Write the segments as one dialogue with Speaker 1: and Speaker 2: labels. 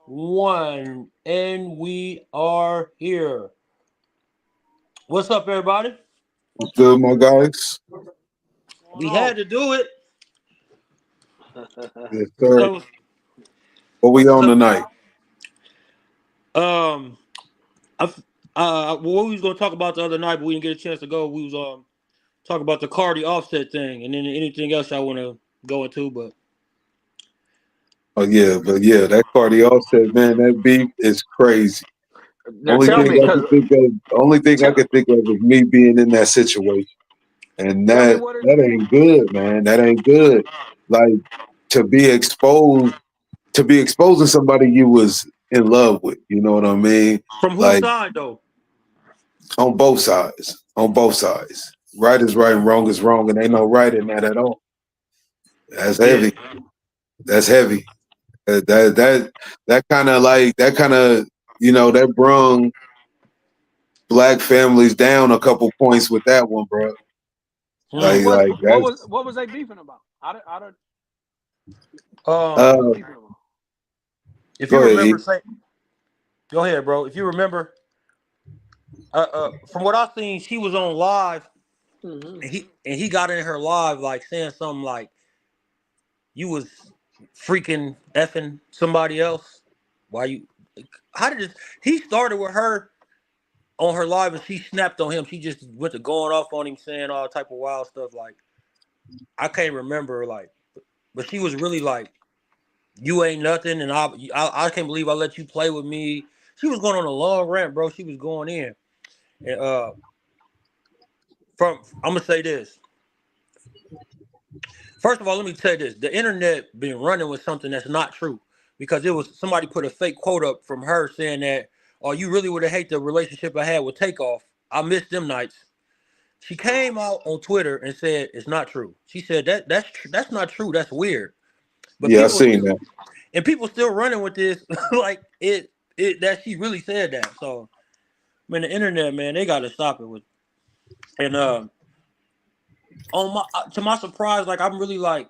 Speaker 1: one, and we are here. What's up, everybody?
Speaker 2: What's good, my guys?
Speaker 3: What's going
Speaker 1: We
Speaker 3: on?
Speaker 1: had to do it.
Speaker 2: Yes, sir.
Speaker 1: So,
Speaker 2: What we on
Speaker 1: so
Speaker 2: tonight?
Speaker 1: um, I, what we was gonna talk about the other night, but we didn't get a chance to go. We was talking about the Cardi Offset thing, and then anything else I want to go into. But
Speaker 2: But yeah, that Cardi Offset, man, that beat is crazy.
Speaker 3: Now
Speaker 2: Only
Speaker 3: tell
Speaker 2: thing
Speaker 3: me,
Speaker 2: I
Speaker 3: cause
Speaker 2: can think of, only thing I
Speaker 3: tell,
Speaker 2: can think of is me being in that situation, and
Speaker 3: tell me
Speaker 2: that
Speaker 3: what it.
Speaker 2: that ain't good, man. That ain't good. Like to be exposed, to be exposing somebody you was in love with. You know what I mean?
Speaker 1: from whose
Speaker 2: Like
Speaker 1: side though?
Speaker 2: on both sides, on both sides. Right is right and wrong is wrong, and ain't no right in that at all. That's
Speaker 1: Yeah,
Speaker 2: heavy. That's heavy. That kind of like that kind of that brung black families down a couple points with that one, bro.
Speaker 3: What
Speaker 1: hmm.
Speaker 3: was
Speaker 2: Like
Speaker 3: what was
Speaker 2: that's
Speaker 3: what was they beefing about? How did what
Speaker 1: Um,
Speaker 3: was they
Speaker 2: uh
Speaker 3: beefing about?
Speaker 1: if you
Speaker 2: go ahead,
Speaker 1: remember,
Speaker 2: E.
Speaker 1: say, go ahead, bro. If you remember, from what I seen, she was on live,
Speaker 3: Hmm.
Speaker 1: and he got in her live like saying something like you was freaking effing somebody else. Why you? How did this? He started with her on her live, and she snapped on him. She just went to going off on him, saying all type of wild stuff. Like I can't remember, like, but she was really like, "You ain't nothing," and I can't believe I let you play with me. She was going on a long rant, bro. She was going in, and from I'm gonna say this. First of all, let me tell you this: the internet been running with something that's not true because it was somebody put a fake quote up from her saying that, "Oh, you really would have hate the relationship I had with Takeoff. I missed them nights." She came out on Twitter and said it's not true. She said that's not true. That's weird. But
Speaker 2: Yeah, I
Speaker 1: people
Speaker 2: seen
Speaker 1: still
Speaker 2: that.
Speaker 1: people still running with this like it that she really said that. So man, the internet, man, they got to stop it with. And on my to my surprise, like I'm really like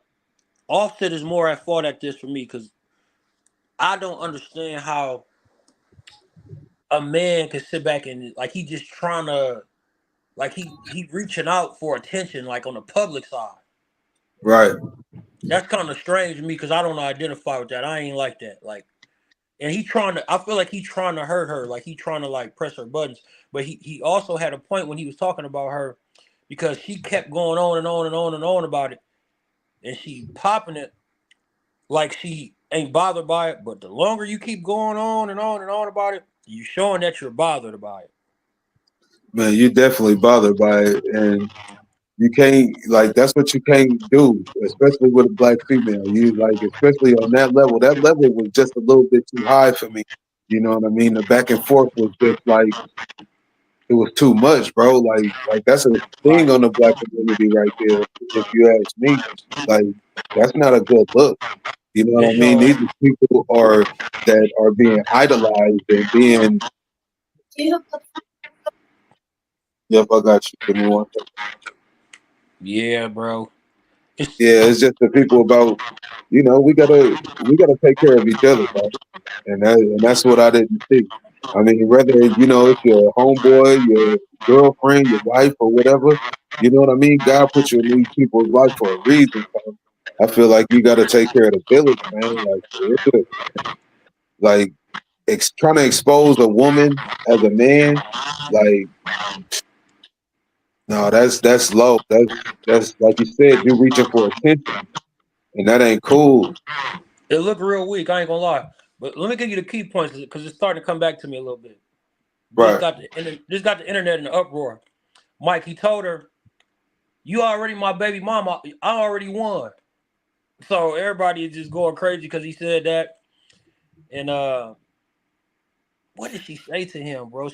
Speaker 1: Offset is more at fault at this for me because I don't understand how a man can sit back and like he just trying to like he reaching out for attention like on the public side.
Speaker 2: Right.
Speaker 1: That's kind of strange to me because I don't identify with that. I ain't like that. Like, and he trying to. I feel like he trying to hurt her. Like he trying to like press her buttons. But he also had a point when he was talking about her because she kept going on and on and on and on about it, and she popping it like she ain't bothered by it. But the longer you keep going on and on and on about it, you showing that you're bothered by it.
Speaker 2: Man, you definitely bothered by it, and you can't like that's what you can't do, especially with a black female. You like especially on that level. That level was just a little bit too high for me. You know what I mean? The back and forth was just like it was too much, bro. Like that's a thing
Speaker 1: Right.
Speaker 2: on the black community right there. If you ask me, like that's not a good look. You know what
Speaker 1: It's
Speaker 2: I mean?
Speaker 1: your
Speaker 2: These are people are that are being idolized and being. Yep, I got you. Give me one second.
Speaker 1: yeah, bro. It's
Speaker 2: Yeah, it's just the people about. We gotta take care of each other, bro. And that's what I didn't see. I mean, whether it's your homeboy, your girlfriend, your wife, or whatever, you know what I mean. God put you in these people's life for a reason. So I feel like you got to take care of the village, man. Like for real. Like trying to expose a woman as a man, like no, that's low. That's like you said, you reaching for attention, and that ain't cool.
Speaker 1: it looked real weak. I ain't gonna lie. But let me give you the key points because it's starting to come back to me a little bit.
Speaker 2: Right.
Speaker 1: This got the internet in an uproar. Mike, he told her, "You already my baby mama. I already won." So everybody is just going crazy because he said that. And what did she say to him, bro?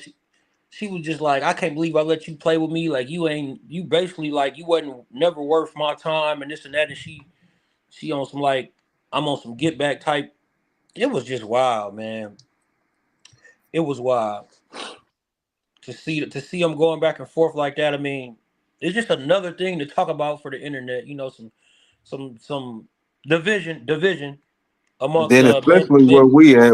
Speaker 1: She was just like, "I can't believe I let you play with me. Like you basically like you wasn't never worth my time and this and that." And she on some like I'm on some get back type. It was just wild, man. It was wild to see them going back and forth like that. I mean, it's just another thing to talk about for the internet. You know, some division. amongst
Speaker 2: then
Speaker 1: men,
Speaker 2: especially
Speaker 1: men,
Speaker 2: where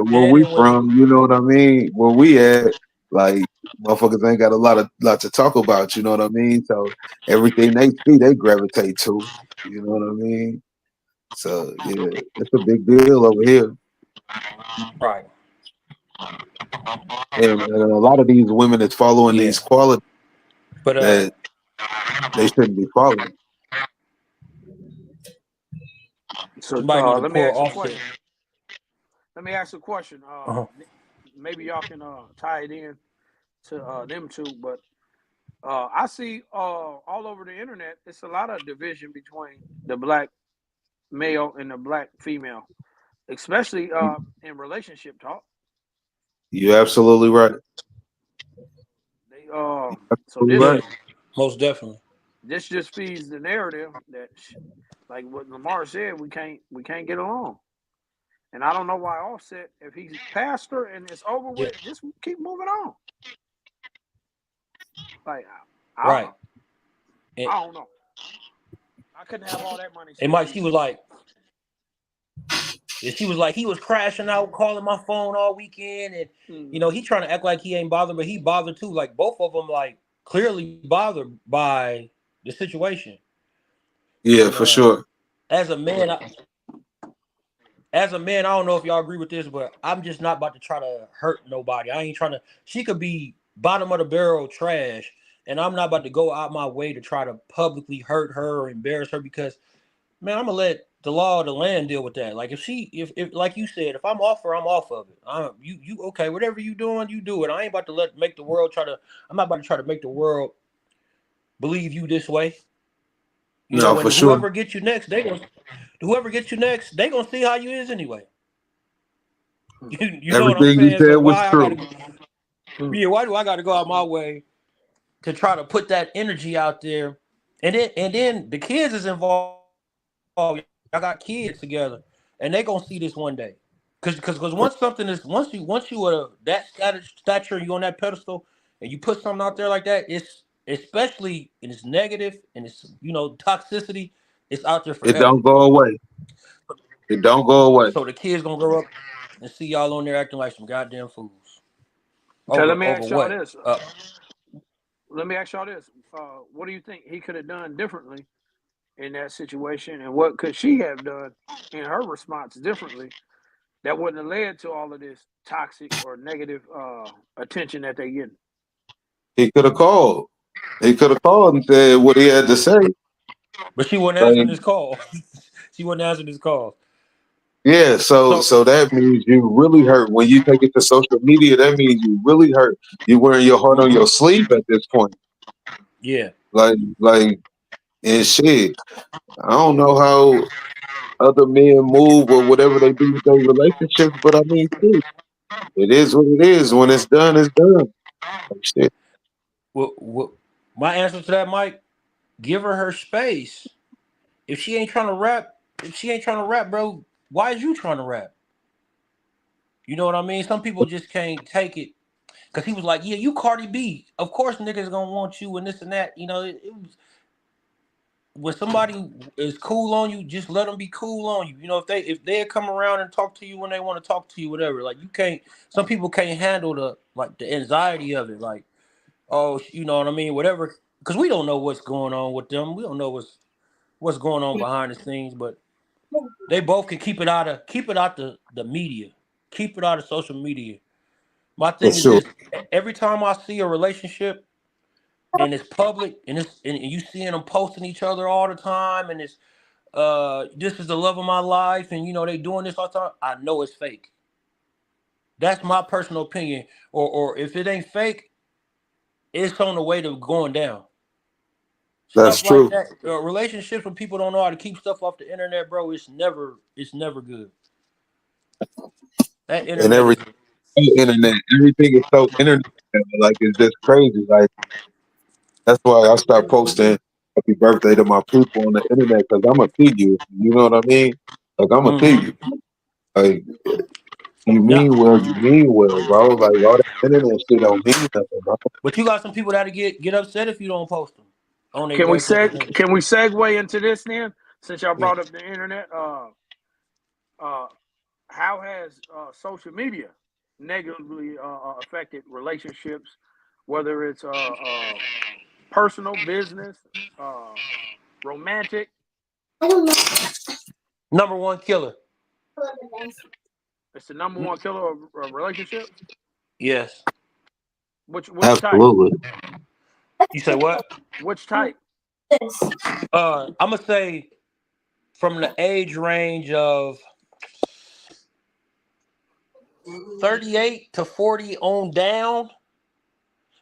Speaker 1: men
Speaker 2: we
Speaker 1: and women.
Speaker 2: from, you know what I mean? Where we at, like motherfuckers ain't got a lot to talk about, you know what I mean? So everything they see, they gravitate to. You know what I mean? So yeah, it's a big deal over here.
Speaker 1: Right.
Speaker 2: And a lot of these women that's following
Speaker 1: Yeah.
Speaker 2: these qualities
Speaker 1: But
Speaker 2: that they shouldn't be following.
Speaker 3: So
Speaker 1: somebody need to
Speaker 3: let me
Speaker 1: pull
Speaker 3: ask a
Speaker 1: Offset.
Speaker 3: question. Let me ask a question.
Speaker 1: Uh-huh.
Speaker 3: Maybe y'all can tie it in to them two, but I see all over the internet, it's a lot of division between the black male and the black female, especially in relationship talk.
Speaker 2: You're absolutely right.
Speaker 3: They so
Speaker 2: Absolutely
Speaker 3: this
Speaker 1: Yeah,
Speaker 2: right.
Speaker 1: most definitely.
Speaker 3: this just feeds the narrative that, like what Lamar said, we can't get along. And I don't know why Offset, if he's pastor and it's over
Speaker 1: Yeah.
Speaker 3: with, just keep moving on. Like I
Speaker 1: Right. And,
Speaker 3: I don't know. I couldn't have all that money
Speaker 1: and
Speaker 3: still
Speaker 1: Mike,
Speaker 3: be single.
Speaker 1: she was like, he was crashing out, calling my phone all weekend, and
Speaker 3: Mm-hmm.
Speaker 1: he trying to act like he ain't bothered, but he bothered too. Like both of them, like clearly bothered by the situation.
Speaker 2: Yeah,
Speaker 1: And
Speaker 2: for sure.
Speaker 1: as a man, I don't know if y'all agree with this, but I'm just not about to try to hurt nobody. I ain't trying to. She could be bottom of the barrel trash, and I'm not about to go out my way to try to publicly hurt her or embarrass her because, man, I'm gonna let the law of the land deal with that. Like if like you said, if I'm off her, I'm off of it. You okay? Whatever you doing, you do it. I ain't about to make the world try to. I'm not about to try to make the world believe you this way.
Speaker 2: No, for
Speaker 1: And
Speaker 2: sure.
Speaker 1: whoever gets you next, they gonna see how you is anyway. You know what I'm
Speaker 2: Everything you
Speaker 1: saying? So
Speaker 2: said was
Speaker 1: why I gotta
Speaker 2: true.
Speaker 1: yeah, why do I gotta go out my way to try to put that energy out there? And then the kids is involved. Y'all got kids together, and they gonna see this one day. Cause once you are that stature and you on that pedestal and you put something out there like that, it's especially and it's negative and it's toxicity, it's out there
Speaker 2: It
Speaker 1: forever.
Speaker 2: don't go away. It don't go away.
Speaker 1: So the kids gonna grow up and see y'all on there acting like some goddamn fools.
Speaker 3: So
Speaker 1: Over what?
Speaker 3: let me ask y'all this. What do you think he could have done differently in that situation, and what could she have done in her response differently that wouldn't have led to all of this toxic or negative attention that they get?
Speaker 2: He could have called. He could have called and said what he had to say.
Speaker 1: But she wasn't
Speaker 2: Like,
Speaker 1: answering his call. She wasn't answering his calls.
Speaker 2: yeah,
Speaker 1: So
Speaker 2: so that means you really hurt. When you take it to social media, that means you really hurt. You wearing your heart on your sleeve at this point.
Speaker 1: yeah.
Speaker 2: Like and shit. I don't know how other men move or whatever they do with their relationships, but I mean shit. It is what it is. When it's done, it's done. Like, shit.
Speaker 1: What my answer to that, Mike? Give her space. If she ain't trying to rap, bro, why is you trying to rap? You know what I mean? Some people just can't take it. Cause he was like, yeah, you Cardi B. Of course niggas gonna want you and this and that. It was when somebody is cool on you, just let them be cool on you. If they come around and talk to you when they want to talk to you, whatever. Like you can't. Some people can't handle the anxiety of it. Like, oh, you know what I mean? Whatever. Because we don't know what's going on with them. We don't know what's going on behind the scenes. But they both can keep it out the media. Keep it out of social media. My
Speaker 2: For
Speaker 1: thing is
Speaker 2: sure.
Speaker 1: this: every time I see a relationship and it's public and you seeing them posting each other all the time and it's this is the love of my life and they doing this all the time, I know it's fake. That's my personal opinion. Or if it ain't fake, it's on the way to going down.
Speaker 2: That's
Speaker 1: Stuff like
Speaker 2: true.
Speaker 1: that. Relationships when people don't know how to keep stuff off the internet, bro, it's never good. That
Speaker 2: And
Speaker 1: internet is
Speaker 2: everything internet, everything is so internet. Like it's just crazy. Like that's why I stopped posting happy birthday to my people on the internet because I'm gonna see you. You know what I mean? Like I'm gonna see
Speaker 1: mm-hmm.
Speaker 2: you. Like you
Speaker 1: Now,
Speaker 2: mean well, you mean well, bro. Like all that internet shit don't mean nothing, bro.
Speaker 1: but you got some people that get upset if you don't post them on their
Speaker 3: Can we
Speaker 1: birthdays.
Speaker 3: can we segue into this then? Since y'all
Speaker 1: Yeah.
Speaker 3: brought up the internet, how has social media negatively affected relationships, whether it's personal, business, uh, romantic?
Speaker 1: Number one killer.
Speaker 3: It's the number one killer of relationships.
Speaker 1: Yes.
Speaker 3: Which type?
Speaker 2: Absolutely.
Speaker 1: You say what?
Speaker 3: Which type?
Speaker 1: I'm gonna say from the age range of 38 to 40 on down.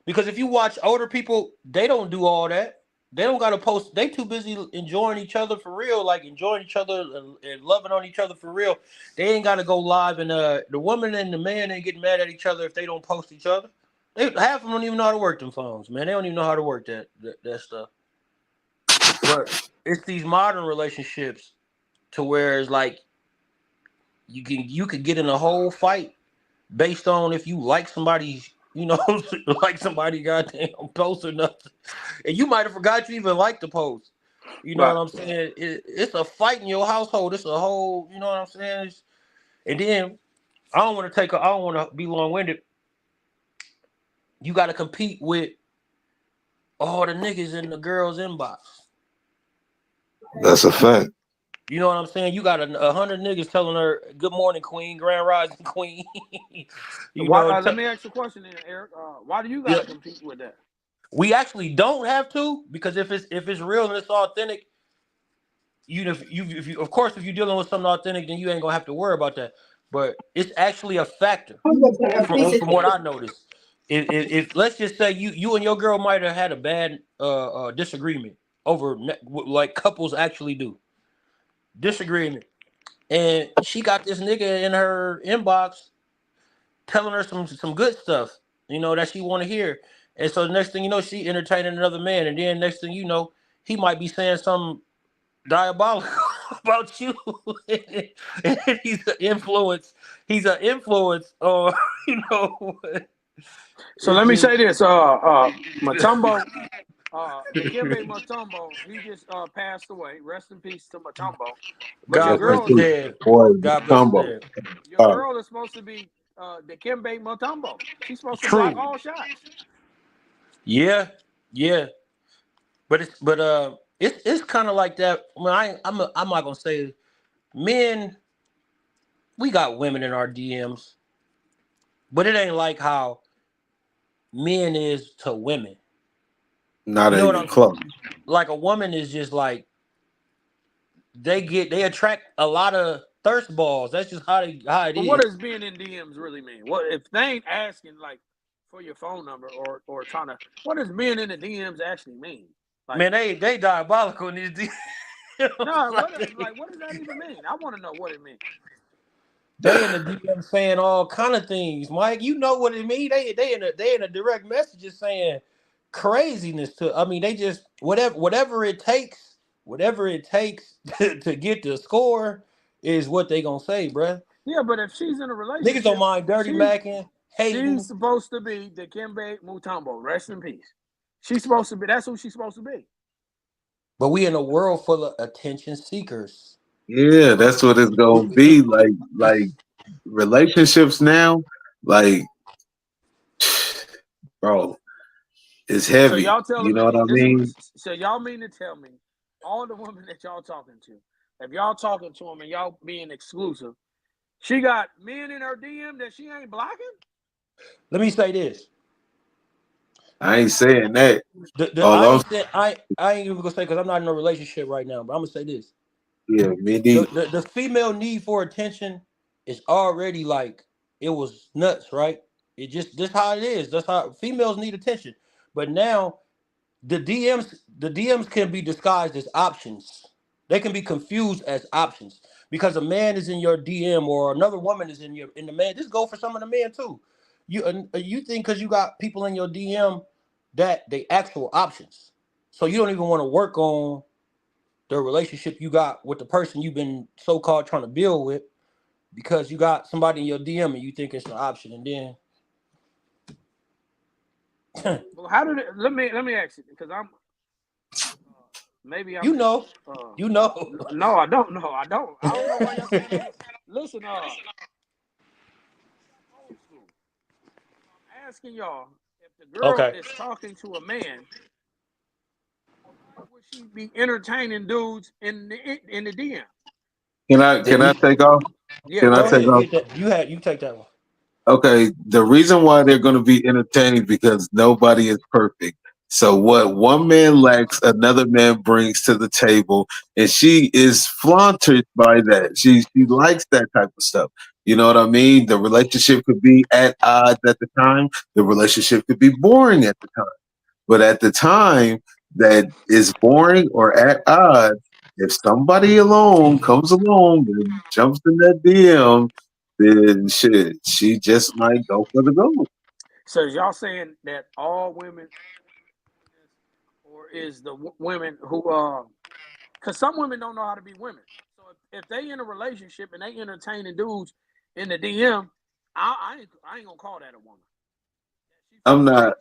Speaker 1: Because if you watch older people, they don't do all that. They don't gotta post. They too busy enjoying each other for real, like enjoying each other and loving on each other for real. They ain't gotta go live, and the woman and the man ain't getting mad at each other if they don't post each other. Half of them don't even know how to work them phones, man. They don't even know how to work that stuff. But it's these modern relationships to where it's like you can get in a whole fight based on if you like somebody, like somebody goddamn post or nothing, and you might have forgot you even liked the post. You know
Speaker 3: Right.
Speaker 1: what I'm saying? It's a fight in your household. It's a whole, you know what I'm saying? And then I don't want to be long winded. You got to compete with all the niggas in the girls' inbox.
Speaker 2: That's a fact.
Speaker 1: You know what I'm saying? You got 100 niggas telling her "Good morning, Queen, Grand Rising Queen." you
Speaker 3: Why?
Speaker 1: know,
Speaker 3: Let me ask you a question, then, Eric. Why do you got
Speaker 1: yeah.
Speaker 3: to compete with that?
Speaker 1: We actually don't have to because if it's real and it's authentic, if you of course if you're dealing with something authentic, then you ain't gonna have to worry about that. But it's actually a factor from what I noticed. If let's just say you and your girl might have had a bad disagreement over like couples actually do disagreement, and she got this nigga in her inbox telling her some good stuff, that she want to hear. And so the next thing you know, she entertaining another man, and then next thing you know, he might be saying something diabolical about you, and he's an influence. He's an influence, or you know,
Speaker 3: So
Speaker 1: it's
Speaker 3: let me
Speaker 1: just
Speaker 3: say this. Matumbo, Dikembe Mutombo, he just passed away. Rest in peace to Matumbo. But
Speaker 1: God
Speaker 2: Rest in
Speaker 1: bless the
Speaker 2: peace,
Speaker 1: dead.
Speaker 2: boy.
Speaker 1: God bless the
Speaker 2: Combo.
Speaker 1: dead.
Speaker 3: your
Speaker 2: Uh,
Speaker 3: girl is supposed to be Dikembe Mutombo. She's supposed to block
Speaker 1: True.
Speaker 3: all shots.
Speaker 1: Yeah, yeah. But it's kind of like that. I mean, I'm not gonna say men. We got women in our DMs, but it ain't like how men is to women.
Speaker 2: not
Speaker 1: You know what
Speaker 2: even
Speaker 1: I'm
Speaker 2: close.
Speaker 1: like? A woman is just like they attract a lot of thirst balls. That's just how it
Speaker 3: But what
Speaker 1: is.
Speaker 3: does being in DMs really mean? What if they ain't asking like for your phone number or trying to? What does being in the DMs actually mean? Like,
Speaker 1: Man, they diabolical in these DMs.
Speaker 3: no, what does that even mean? I want to know what it means.
Speaker 1: They in the DM saying all kind of things, Mike. You know what it mean? They in a direct messages saying craziness to. I mean, they just whatever it takes to get the score is what they gonna say, bruh.
Speaker 3: Yeah, but if she's in a
Speaker 1: Niggas don't
Speaker 3: relationship,
Speaker 1: mind dirty
Speaker 3: she's
Speaker 1: macking,
Speaker 3: she's
Speaker 1: hating,
Speaker 3: supposed to be the Kimbe Mutombo. Rest in peace. She's supposed to be. That's who she's supposed to be.
Speaker 1: but we in a world full of attention seekers.
Speaker 2: Yeah, that's what it's gonna be. Like relationships now, like bro, it's
Speaker 3: So
Speaker 2: heavy.
Speaker 3: y'all telling
Speaker 2: You know what
Speaker 3: me
Speaker 2: I
Speaker 3: this
Speaker 2: mean?
Speaker 3: is so y'all mean to tell me all the women that y'all talking to, if y'all talking to them and y'all being exclusive, she got men in her DM that she ain't blocking?
Speaker 1: Let me say this.
Speaker 2: I ain't saying that. All
Speaker 1: I
Speaker 2: I'm
Speaker 1: ain't said I ain't even gonna say because I'm not in a relationship right now, but I'm gonna say this.
Speaker 2: yeah, me
Speaker 1: the,
Speaker 2: neither.
Speaker 1: the the female need for attention is already like it was nuts, right? It just this how it is. That's how females need attention. But now the DMs can be disguised as options. They can be confused as options because a man is in your DM or another woman is in the man. This go for some of the men too. You think because you got people in your DM that they actual options, so you don't even want to work on the relationship you got with the person you've been so called trying to build with because you got somebody in your DM and you think it's an option, and then
Speaker 3: Well, how did it? Let me ask you because maybe I'm
Speaker 1: you
Speaker 3: just
Speaker 1: know, you know.
Speaker 3: no, I don't know. I don't know why y'all saying that. listen, old school. I'm asking y'all if the girl
Speaker 1: Okay.
Speaker 3: is talking to a man, why would she be entertaining dudes in the DM?
Speaker 2: Can I take off?
Speaker 3: Yeah,
Speaker 2: Can I
Speaker 3: go
Speaker 1: Go
Speaker 2: take
Speaker 3: ahead.
Speaker 1: ahead.
Speaker 2: off?
Speaker 1: Get that. You take that one.
Speaker 2: Okay, the reason why they're going to be entertaining because nobody is perfect. So what one man lacks, another man brings to the table, and she is flaunted by that. She likes that type of stuff. You know what I mean? The relationship could be at odds at the time. The relationship could be boring at the time. But at the time that is boring or at odds, if somebody alone comes along and jumps in that DM, then shit, she just might go for the gold.
Speaker 3: So is y'all saying that all women, or is the women who because some women don't know how to be women. So if they in a relationship and they entertaining dudes in the DM, I ain't gonna call that a woman. She
Speaker 2: I'm
Speaker 3: full of
Speaker 2: not
Speaker 3: shit.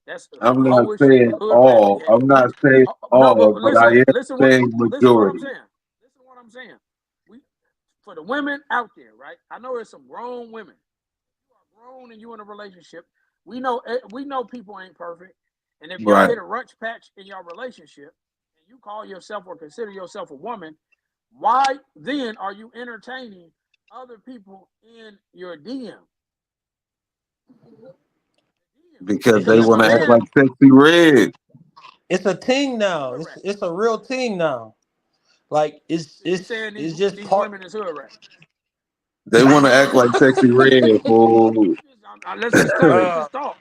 Speaker 3: That's
Speaker 2: I'm not
Speaker 3: hoish,
Speaker 2: saying
Speaker 3: hood rat.
Speaker 2: all. I'm not saying
Speaker 3: No, but
Speaker 2: all, but I am saying
Speaker 3: listen what I'm
Speaker 2: majority.
Speaker 3: saying. Listen what I'm saying. We for the women out there, right? I know there's some grown women. You are grown and you in a relationship. We know people ain't perfect. And if y'all
Speaker 2: Right.
Speaker 3: hit a rutch patch in your relationship and you call yourself or consider yourself a woman, why then are you entertaining other people in your DM?
Speaker 2: Because they
Speaker 1: Because
Speaker 3: If a
Speaker 2: want to act
Speaker 3: man,
Speaker 2: like sexy red.
Speaker 1: it's a thing
Speaker 3: they
Speaker 1: now.
Speaker 3: hood
Speaker 1: It's
Speaker 3: rat.
Speaker 1: it's a real thing now. Like it's
Speaker 3: So you
Speaker 1: it's
Speaker 3: saying these
Speaker 1: it's just
Speaker 3: these
Speaker 1: part.
Speaker 3: women is hood rat?
Speaker 2: They want to act like sexy red, fool.
Speaker 3: Let's just let's
Speaker 1: uh
Speaker 3: just talk.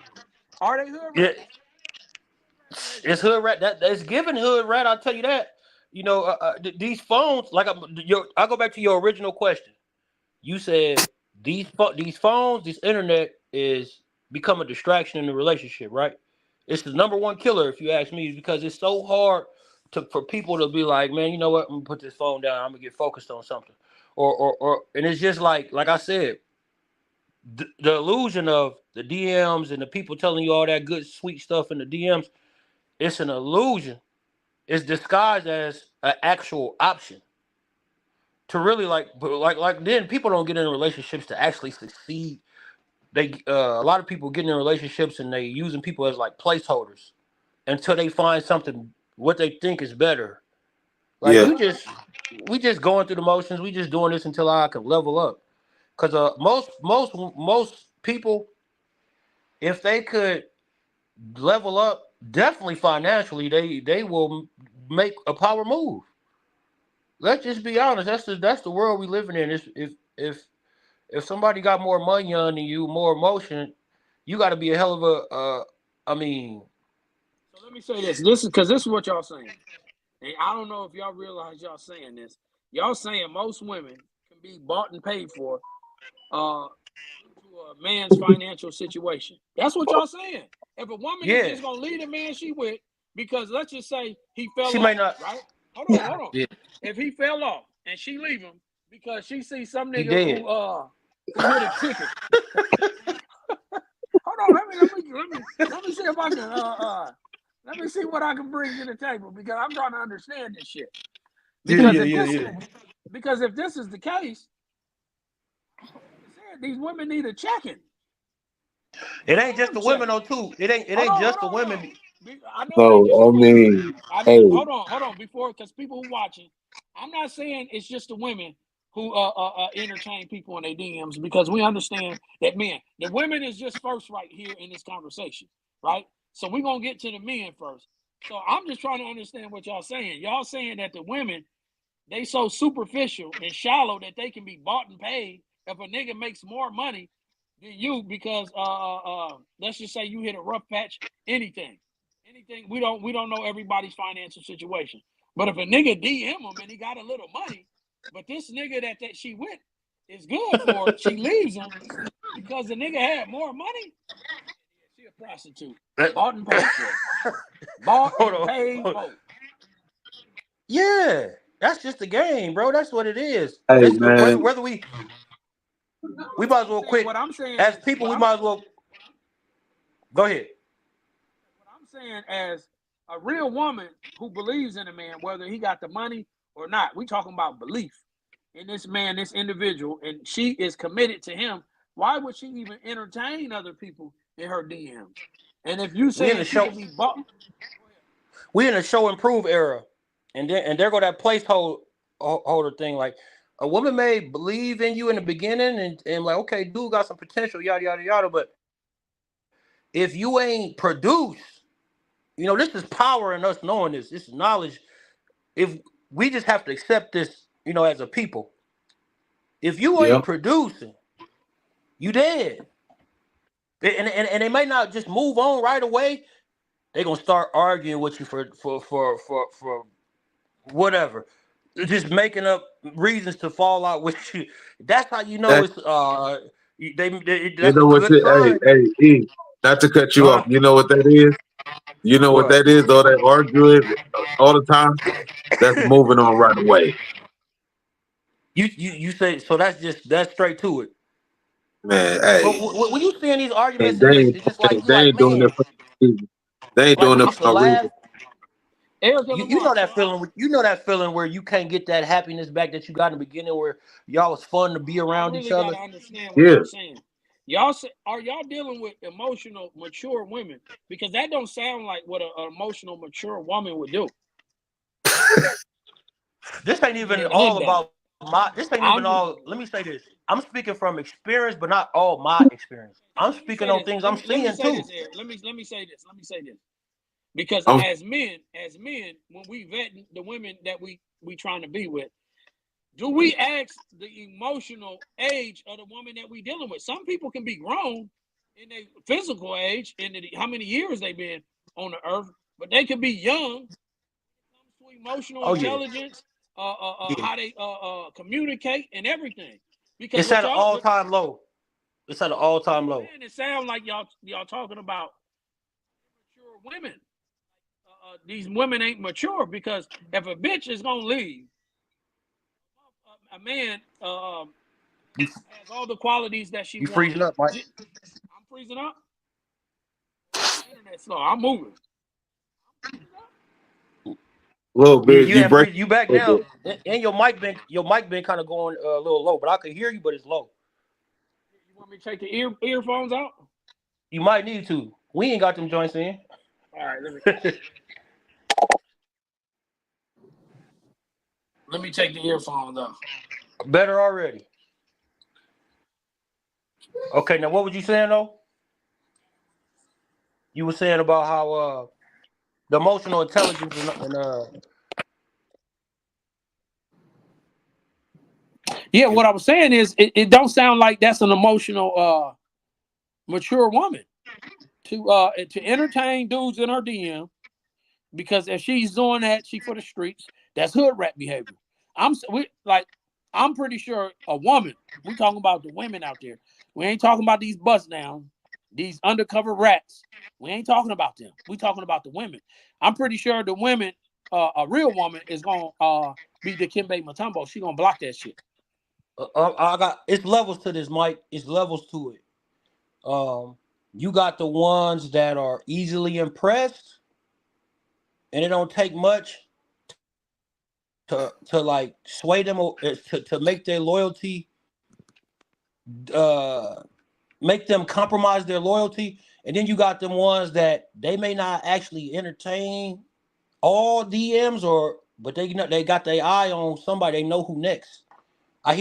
Speaker 3: Are they hood
Speaker 1: yeah,
Speaker 3: rat?
Speaker 1: it's hood rat. That's given hood rat. I'll tell you that. These phones. I go back to your original question. You said these phones, this internet is become a distraction in the relationship, right? It's the number one killer, if you ask me, because it's so hard for people to be like, man, you know what? I'm gonna put this phone down. I'm gonna get focused on something, and it's just like I said, the illusion of the DMs and the people telling you all that good sweet stuff in the DMs. It's an illusion. It's disguised as an actual option to really like. Then people don't get in relationships to actually succeed. A lot of people get in relationships and they using people as like placeholders until they find something what they think is better. Like
Speaker 2: Yeah,
Speaker 1: we just going through the motions. We just doing this until I can level up. Cause most people, if they could level up, definitely financially, they will make a power move. Let's just be honest. That's the world we living in. If somebody got more money on you, more emotion, you got to be a hell of a. I mean,
Speaker 3: So let me say this. This is what y'all saying. And I don't know if y'all realize y'all saying this. Y'all saying most women can be bought and paid for due to a man's financial situation. That's what y'all saying. If a woman is
Speaker 1: yeah,
Speaker 3: just gonna leave the man she with because let's just say he fell
Speaker 1: she may
Speaker 3: off,
Speaker 1: not.
Speaker 3: right? Hold on.
Speaker 1: Yeah,
Speaker 3: If he fell off and she leave him because she sees some
Speaker 1: he
Speaker 3: nigga
Speaker 1: dead.
Speaker 3: who hit a ticket. Hold on, let me see if I can let me see what I can bring to the table because I'm trying to understand this shit.
Speaker 1: Yeah,
Speaker 3: Because
Speaker 1: yeah,
Speaker 3: if
Speaker 1: yeah,
Speaker 3: this
Speaker 1: yeah.
Speaker 3: because if this is the case, these women need a check-in.
Speaker 1: It ain't just
Speaker 3: Damn
Speaker 1: the women
Speaker 3: check-in.
Speaker 1: though too. It
Speaker 3: Hold
Speaker 1: ain't
Speaker 3: on, hold
Speaker 1: just the
Speaker 3: on, hold on.
Speaker 1: women.
Speaker 3: I know it ain't just the
Speaker 2: no, I
Speaker 3: women.
Speaker 2: mean,
Speaker 3: I
Speaker 2: hey,
Speaker 3: need hold on before because people who watching, I'm not saying it's just the women who entertain people in their DMs because we understand that men, the women is just first right here in this conversation, right? So we're gonna get to the men first. So I'm just trying to understand what y'all saying. Y'all saying that the women they so superficial and shallow that they can be bought and paid if a nigga makes more money than you because let's just say you hit a rough patch, anything we don't know everybody's financial situation. But if a nigga DM him and he got a little money, but this nigga that she with is good for it, she leaves him because the nigga had more money. She a prostitute, bought and paid for, bought
Speaker 1: Hold
Speaker 3: and
Speaker 1: on.
Speaker 3: paid for.
Speaker 1: Yeah, that's just the game, bro. That's what it is.
Speaker 2: hey,
Speaker 1: It's
Speaker 2: man,
Speaker 1: whether we might as well quit
Speaker 3: What I'm saying
Speaker 1: as
Speaker 3: is
Speaker 1: people. We might as well go ahead.
Speaker 3: what I'm saying as a real woman who believes in a man, whether he got the money or not. We talking about belief. in this man, this individual, and she is committed to him, why would she even entertain other people in her DMs? And if you
Speaker 1: We in
Speaker 3: saying
Speaker 1: the
Speaker 3: she
Speaker 1: show
Speaker 3: could be bought,
Speaker 1: we in the show improve era. And there go that placeholder holder thing. Like a woman may believe in you in the beginning and like, okay, dude got some potential, yada yada yada. But if you ain't produced, this is power in us knowing this. This is knowledge. If we just have to accept this, as a people. If you
Speaker 2: Yep.
Speaker 1: ain't producing, you dead. And they may not just move on right away. They're gonna start arguing with you for whatever. Just making up reasons to fall out with you. That's how you know
Speaker 2: Hey,
Speaker 1: it's
Speaker 2: you
Speaker 1: that's a
Speaker 2: know what
Speaker 1: good
Speaker 2: you,
Speaker 1: sign.
Speaker 2: hey, E, not to cut you off.
Speaker 1: Huh?
Speaker 2: You know what that is? You know what
Speaker 1: What?
Speaker 2: that is? All that arguing all the time? That's moving on right away.
Speaker 1: You say so? That's straight to it.
Speaker 2: Man,
Speaker 1: But
Speaker 2: hey.
Speaker 1: when you seeing these
Speaker 2: And
Speaker 1: arguments,
Speaker 2: they
Speaker 1: it's
Speaker 2: ain't,
Speaker 1: just like you
Speaker 2: they
Speaker 1: like,
Speaker 2: ain't doing it
Speaker 1: man,
Speaker 2: for no reason. They ain't
Speaker 1: like
Speaker 2: doing
Speaker 1: we
Speaker 2: it
Speaker 1: used
Speaker 2: for
Speaker 1: to
Speaker 2: no reason.
Speaker 1: laugh.
Speaker 3: Erica
Speaker 1: You know
Speaker 3: Lamar. So
Speaker 1: that feeling. You know that feeling where you can't get that happiness back that you got in the beginning, where y'all was fun to be
Speaker 3: y'all
Speaker 1: around each
Speaker 3: really got
Speaker 1: other.
Speaker 3: to understand what
Speaker 2: Yeah.
Speaker 3: I'm saying. Y'all say, are y'all dealing with emotional mature women? Because that don't sound like what an emotional mature woman would do.
Speaker 1: This ain't
Speaker 3: Get
Speaker 1: even
Speaker 3: her head
Speaker 1: all
Speaker 3: down.
Speaker 1: about my. This ain't even
Speaker 3: I'm
Speaker 1: all.
Speaker 3: just
Speaker 1: Let me say this. I'm speaking from experience, but not all my experience. I'm
Speaker 3: let me
Speaker 1: speaking
Speaker 3: say
Speaker 1: on
Speaker 3: this.
Speaker 1: things I'm
Speaker 3: Let me
Speaker 1: seeing
Speaker 3: say
Speaker 1: too.
Speaker 3: this here. Let me say this. Let me say this. Because
Speaker 2: I'm,
Speaker 3: as men, when we vet the women that we trying to be with, do we ask the emotional age of the woman that we dealing with? Some people can be grown in their physical age and how many years they've been on the earth, but they can be young. Comes to emotional
Speaker 1: Oh yeah,
Speaker 3: intelligence,
Speaker 1: yeah.
Speaker 3: how they communicate and everything. Because
Speaker 1: It's
Speaker 3: what
Speaker 1: at an
Speaker 3: y'all
Speaker 1: all
Speaker 3: what
Speaker 1: time low. It's at an all time
Speaker 3: I'm
Speaker 1: low.
Speaker 3: saying, it sounds like y'all talking about immature women. These women ain't mature because if a bitch is gonna leave, a man
Speaker 1: You
Speaker 3: has all the qualities that she
Speaker 1: you
Speaker 3: wants.
Speaker 1: freezing up, Mike?
Speaker 3: I'm freezing up. My internet slow. I'm moving. I'm freezing up.
Speaker 2: a little
Speaker 1: Yeah,
Speaker 2: bit.
Speaker 1: you
Speaker 2: You
Speaker 1: have
Speaker 2: break
Speaker 1: free. You back
Speaker 2: a little
Speaker 1: now,
Speaker 2: bit.
Speaker 1: and your mic been kind of going a little low, but I can hear you, but it's low.
Speaker 3: You want me to take the earphones out?
Speaker 1: You might need to. We ain't got them joints in.
Speaker 3: All right, let me take the earphones off.
Speaker 1: Better already. Okay, now what was you saying though? You were saying about how the emotional intelligence and
Speaker 3: Yeah, what I was saying is it don't sound like that's an emotional mature woman to entertain dudes in her DM, because if she's doing that, she for the streets. That's hood rat behavior. I'm pretty sure a woman. We talking about the women out there. We ain't talking about these bust downs, these undercover rats. We ain't talking about them. We talking about the women. I'm pretty sure the women, a real woman, is gonna be the Kimbe Matumbo. She gonna block that shit.
Speaker 1: I got it's levels to this, Mike. It's levels to it. You got the ones that are easily impressed, and it don't take much to like sway them to make their loyalty uh make them compromise their loyalty. And then you got them ones that they may not actually entertain all DMs, or but they got their eye on somebody. They know who next. I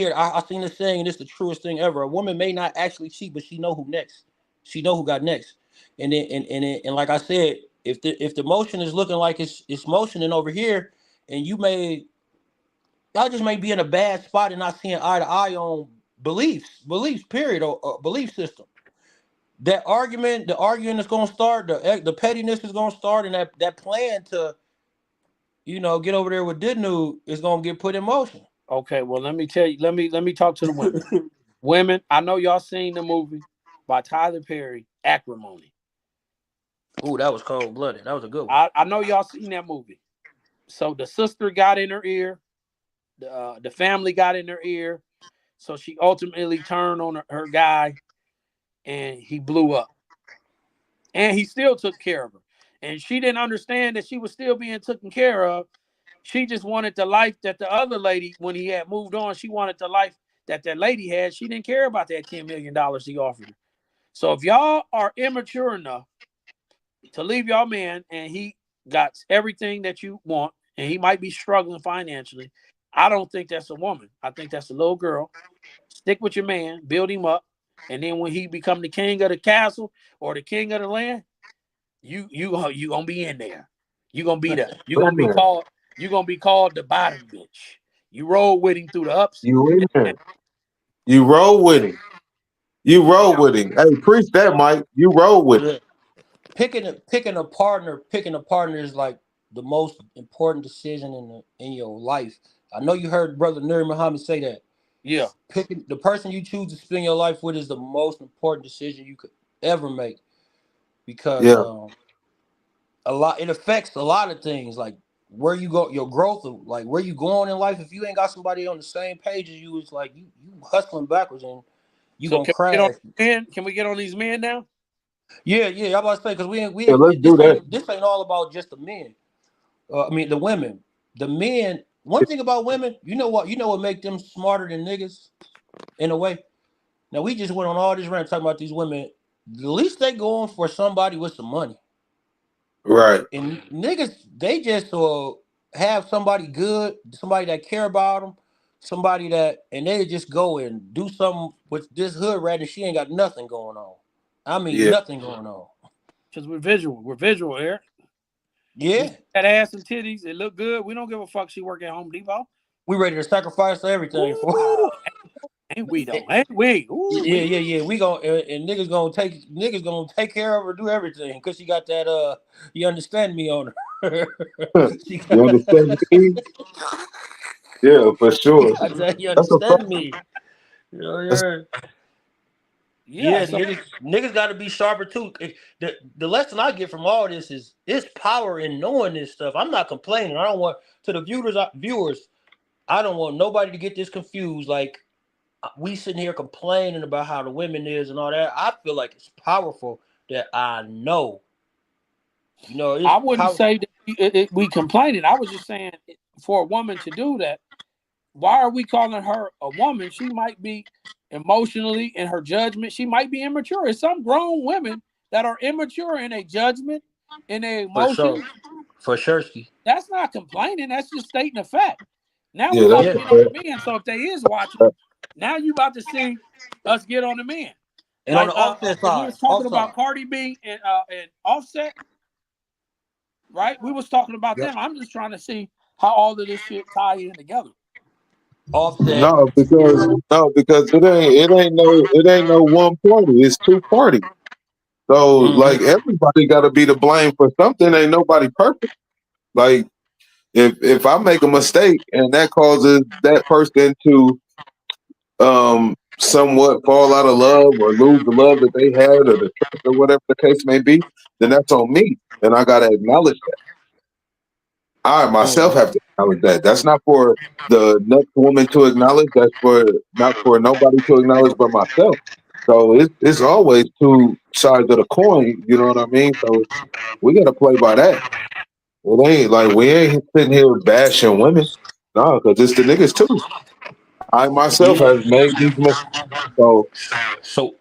Speaker 1: seen this saying, and it's the truest thing ever. A woman may not actually cheat, but she know who next. She know who got next. And then and like I said, if the motion is looking like it's motioning over here, and y'all just may be in a bad spot and not seeing eye to eye on beliefs, period, or belief system. The arguing is gonna start, the pettiness is gonna start, and that plan to get over there with Didnu is gonna get put in motion.
Speaker 3: Okay, well let me tell you. Let me talk to the women. Women, I know y'all seen the movie by Tyler Perry, Acrimony.
Speaker 1: Ooh, that was cold blooded. That was a good one.
Speaker 3: I know y'all seen that movie. So the sister got in her ear, the family got in her ear, so she ultimately turned on her guy, and he blew up. And he still took care of her, and she didn't understand that she was still being taken care of. She just wanted the life that the other lady, when he had moved on, she wanted the life that that lady had. She didn't care about that $10 million he offered her. So if y'all are immature enough to leave y'all man and he got everything that you want and he might be struggling financially, I don't think that's a woman. I think that's a little girl. Stick with your man, build him up, and then when he become the king of the castle or the king of the land, you gonna be in there. You gonna be the you gonna be
Speaker 2: Man,
Speaker 3: called you gonna be called the bottom bitch. You roll with him through the ups.
Speaker 2: you in there. You roll with him. You roll with him. Hey, preach that, Mike. You roll with him.
Speaker 1: Look, picking a partner is like the most important decision in your life. I know you heard Brother Nuri Muhammad say that.
Speaker 3: Yeah.
Speaker 1: Picking the person you choose to spend your life with is the most important decision you could ever make because
Speaker 2: Yeah,
Speaker 1: a lot it affects a lot of things like where you go, your growth, of like where you going in life. If you ain't got somebody on the same page as you, it's like you hustling backwards and you
Speaker 3: So
Speaker 1: gonna
Speaker 3: can we get on
Speaker 1: crash.
Speaker 3: men? Can we get on these men now?
Speaker 1: Yeah. I'm about to say because
Speaker 2: yeah. Let's do that.
Speaker 1: this ain't all about just the men. I mean the women, the men. One thing about women, you know what make them smarter than niggas in a way. Now we just went on all this rant talking about these women. At least they going for somebody with some money.
Speaker 2: Right.
Speaker 1: And niggas, they just have somebody good, somebody that care about them, somebody that, and they just go and do something with this hood rat, and she ain't got nothing going on. I mean,
Speaker 2: Yeah.
Speaker 1: nothing going on.
Speaker 3: Because we're visual. We're visual here. We see
Speaker 1: Yeah,
Speaker 3: that ass and titties. It look good. We don't give a fuck. She work at Home Depot.
Speaker 1: we ready to sacrifice everything for.
Speaker 3: Ooh, ain't we though? Ain't we? Ooh, we.
Speaker 1: Yeah. We gonna and niggas gonna take care of her, do everything because she got that you understand me on her. she
Speaker 2: You
Speaker 1: got,
Speaker 2: understand me? Yeah, for
Speaker 1: she
Speaker 2: sure.
Speaker 1: got that. You
Speaker 2: That's a fact.
Speaker 1: understand me? You know,
Speaker 2: That's,
Speaker 1: yeah.
Speaker 3: Yeah.
Speaker 1: Yeah,
Speaker 3: So
Speaker 1: niggas got to be sharper too. The lesson I get from all this is it's power in knowing this stuff. I'm not complaining. I don't want to the viewers. I don't want nobody to get this confused. Like we sitting here complaining about how the women is and all that. I feel like it's powerful that I know. You know, it's
Speaker 3: I wouldn't
Speaker 1: powerful.
Speaker 3: say that we complaining. I was just saying for a woman to do that, why are we calling her a woman? She might be emotionally in her judgment. She might be immature. It's some grown women that are immature in a judgment, in their
Speaker 1: For sure.
Speaker 3: emotions.
Speaker 1: For sure.
Speaker 3: That's not complaining. That's just stating a fact. Now we
Speaker 2: yeah,
Speaker 3: about
Speaker 2: that's
Speaker 3: to
Speaker 1: Yeah.
Speaker 2: a
Speaker 3: get on
Speaker 2: fact.
Speaker 3: the men. So if they is watching, now you about to see us get on the men.
Speaker 1: And on
Speaker 3: Like
Speaker 1: the offset
Speaker 3: because we
Speaker 1: side,
Speaker 3: was talking about
Speaker 1: offside.
Speaker 3: Cardi B and Offset, right? We was talking about
Speaker 1: Yep.
Speaker 3: them. I'm just trying to see how all of this shit tie in together.
Speaker 1: Offset.
Speaker 2: No, because it ain't no one party. It's two parties. So
Speaker 1: Hmm.
Speaker 2: like everybody got to be to blame for something. Ain't nobody perfect. Like if I make a mistake and that causes that person to somewhat fall out of love or lose the love that they had or the trust or whatever the case may be, then that's on me. And I gotta acknowledge that. I myself have to acknowledge that. That's not for the next woman to acknowledge. That's for not for nobody to acknowledge but myself. So it's always two sides of the coin, you know what I mean? So we gotta play by that. It ain't like we ain't sitting here bashing women. No, because it's the niggas too. I myself
Speaker 1: Yeah.
Speaker 2: have made these mistakes. So
Speaker 1: So